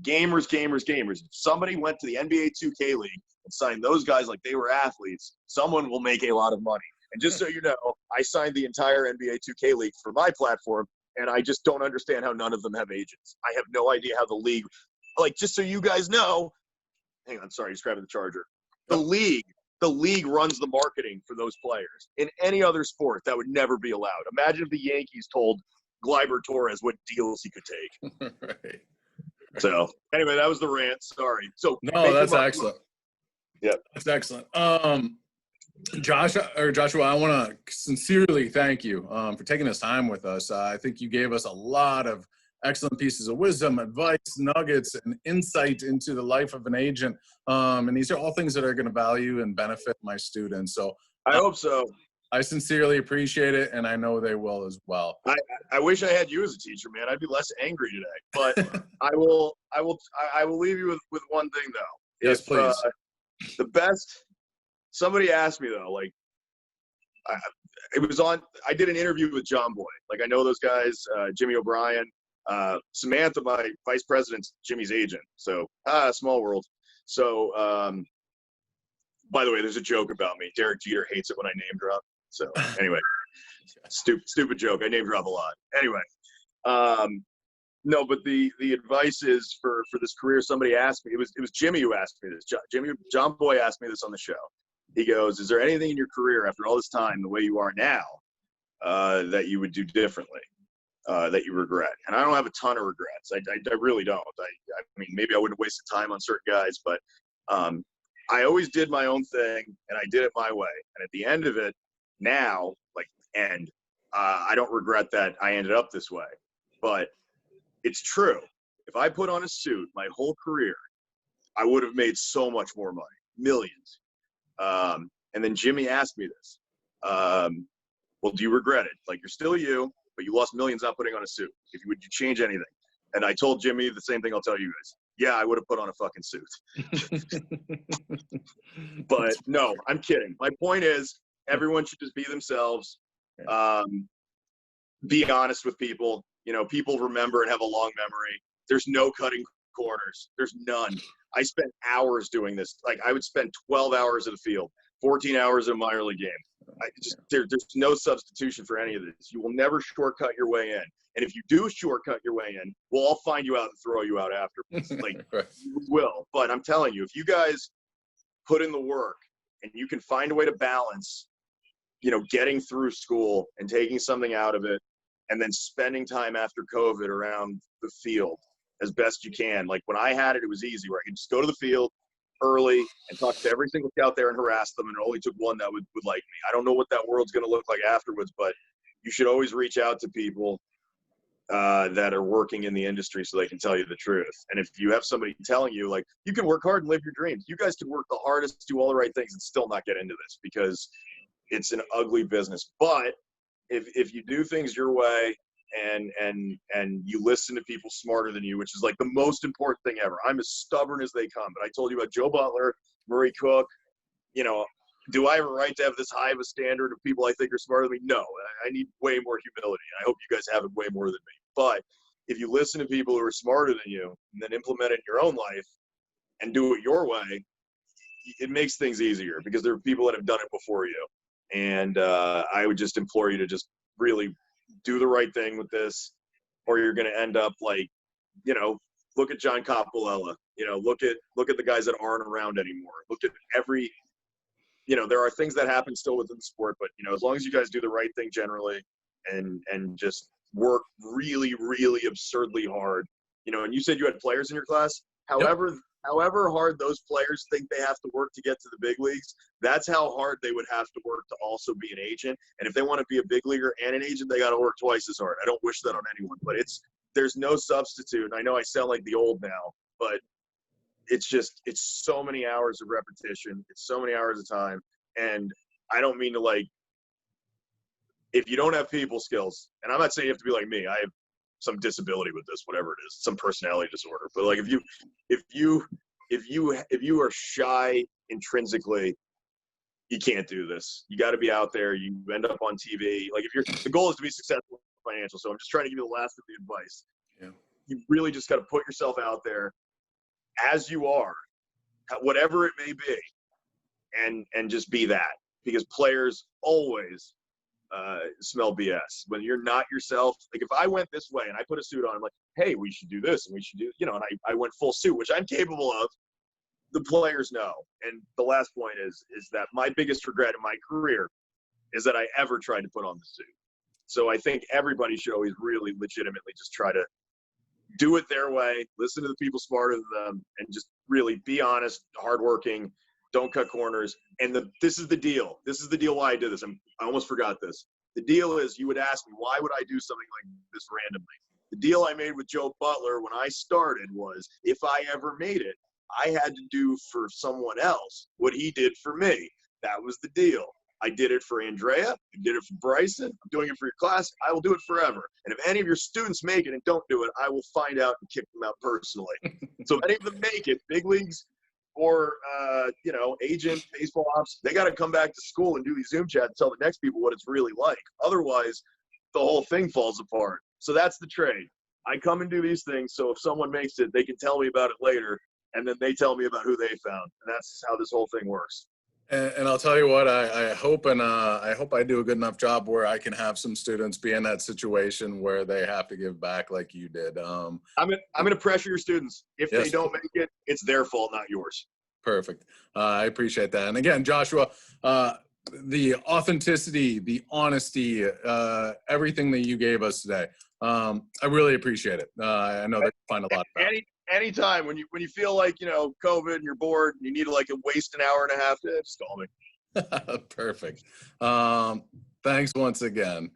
If somebody went to the NBA 2K League and signed those guys like they were athletes, someone will make a lot of money. And just so you know, I signed the entire NBA 2K League for my platform, and I just don't understand how none of them have agents. I have no idea how the league, just so you guys know, hang on, sorry, just grabbing the charger. The league runs the marketing for those players. In any other sport, that would never be allowed. Imagine if the Yankees told Gleyber Torres what deals he could take. Right. So anyway, that was the rant. Sorry. So no, that's excellent. Yeah, that's excellent. Joshua, I want to sincerely thank you for taking this time with us. I think you gave us a lot of excellent pieces of wisdom, advice, nuggets, and insight into the life of an agent. And these are all things that are going to value and benefit my students. So I hope so. I sincerely appreciate it, and I know they will as well. I wish I had you as a teacher, man. I'd be less angry today. But I will leave you with one thing though. Yes, please. The best. Somebody asked me though, I did an interview with John Boy. I know those guys, Jimmy O'Brien, Samantha, my vice president's Jimmy's agent. So small world. So by the way, there's a joke about me. Derek Jeter hates it when I name drop. So anyway, stupid joke. I name drop a lot. Anyway, no, but the advice is for this career. Somebody asked me. It was Jimmy who asked me this. John Boy asked me this on the show. He goes, "Is there anything in your career after all this time, the way you are now, that you would do differently?" that you regret. And I don't have a ton of regrets. I really don't. I mean, maybe I wouldn't have wasted time on certain guys, but I always did my own thing, and I did it my way. And at the end of it, now, I don't regret that I ended up this way. But it's true. If I put on a suit my whole career, I would have made so much more money, millions. And then Jimmy asked me this. Well, do you regret it? Like, you're still you, but you lost millions not putting on a suit. Would you change anything? And I told Jimmy the same thing I'll tell you guys. Yeah, I would have put on a fucking suit. But no, I'm kidding. My point is, everyone should just be themselves. Be honest with people. People remember and have a long memory. There's no cutting corners. There's none. I spent hours doing this. Like, I would spend 12 hours at the field, 14 hours in a minor league game. There's no substitution for any of this. You will never shortcut your way in. And if you do shortcut your way in, we'll all find you out and throw you out afterwards. Like, Right. We will. But I'm telling you, if you guys put in the work and you can find a way to balance, getting through school and taking something out of it, and then spending time after COVID around the field as best you can. Like, when I had it, it was easy, where I could just go to the field early and talk to every single scout there and harass them, and it only took one that would like me. I don't know what that world's going to look like afterwards, but you should always reach out to people that are working in the industry so they can tell you the truth. And if you have somebody telling you, like, you can work hard and live your dreams, you guys can work the hardest, do all the right things, and still not get into this, because it's an ugly business. But if you do things your way and you listen to people smarter than you, which is like the most important thing ever. I'm as stubborn as they come. But I told you about Joe Butler, Murray Cook. Do I have a right to have this high of a standard of people I think are smarter than me? No. I need way more humility. I hope you guys have it way more than me. But if you listen to people who are smarter than you and then implement it in your own life and do it your way, it makes things easier, because there are people that have done it before you. And I would just implore you to just really do the right thing with this, or you're going to end up like, look at John Coppolella, look at the guys that aren't around anymore. Look at every, there are things that happen still within the sport, but, as long as you guys do the right thing generally and just work really, really absurdly hard, and you said you had players in your class, however hard those players think they have to work to get to the big leagues, that's how hard they would have to work to also be an agent. And if they want to be a big leaguer and an agent, they got to work twice as hard. I don't wish that on anyone, but there's no substitute. And I know I sound like the old now, but it's so many hours of repetition. It's so many hours of time. And I don't mean to, if you don't have people skills, and I'm not saying you have to be like me, I have some disability with this, whatever it is, some personality disorder. But like, if you are shy intrinsically, you can't do this. You got to be out there. You end up on TV. Like, the goal is to be successful financial. So I'm just trying to give you the last of the advice. Yeah. You really just got to put yourself out there as you are, whatever it may be, and just be that, because players always smell BS when you're not yourself. Like, if I went this way and I put a suit on, I'm like, hey, we should do this and we should do, and I went full suit, which I'm capable of. The players know. And the last point is that my biggest regret in my career is that I ever tried to put on the suit. So I think everybody should always really legitimately just try to do it their way, listen to the people smarter than them, and just really be honest, hardworking, don't cut corners. And this is the deal. This is the deal why I did this. I almost forgot this. The deal is, you would ask me, why would I do something like this randomly? The deal I made with Joe Butler when I started was, if I ever made it, I had to do for someone else what he did for me. That was the deal. I did it for Andrea. I did it for Bryson. I'm doing it for your class. I will do it forever. And if any of your students make it and don't do it, I will find out and kick them out personally. So if any of them make it, big leagues or, agent, baseball ops, they got to come back to school and do these Zoom chats and tell the next people what it's really like. Otherwise, the whole thing falls apart. So that's the trade. I come and do these things, so if someone makes it, they can tell me about it later, and then they tell me about who they found. And that's how this whole thing works. And I'll tell you what, I hope I do a good enough job where I can have some students be in that situation where they have to give back like you did. I'm gonna pressure your students. If yes. They don't make it, it's their fault, not yours. Perfect. I appreciate that. And again, Joshua, the authenticity, the honesty, everything that you gave us today. I really appreciate it. I know that you find a lot about it. Anytime when you feel like, you know, COVID and you're bored and you need to like waste an hour and a half, just call me. Perfect. Thanks once again.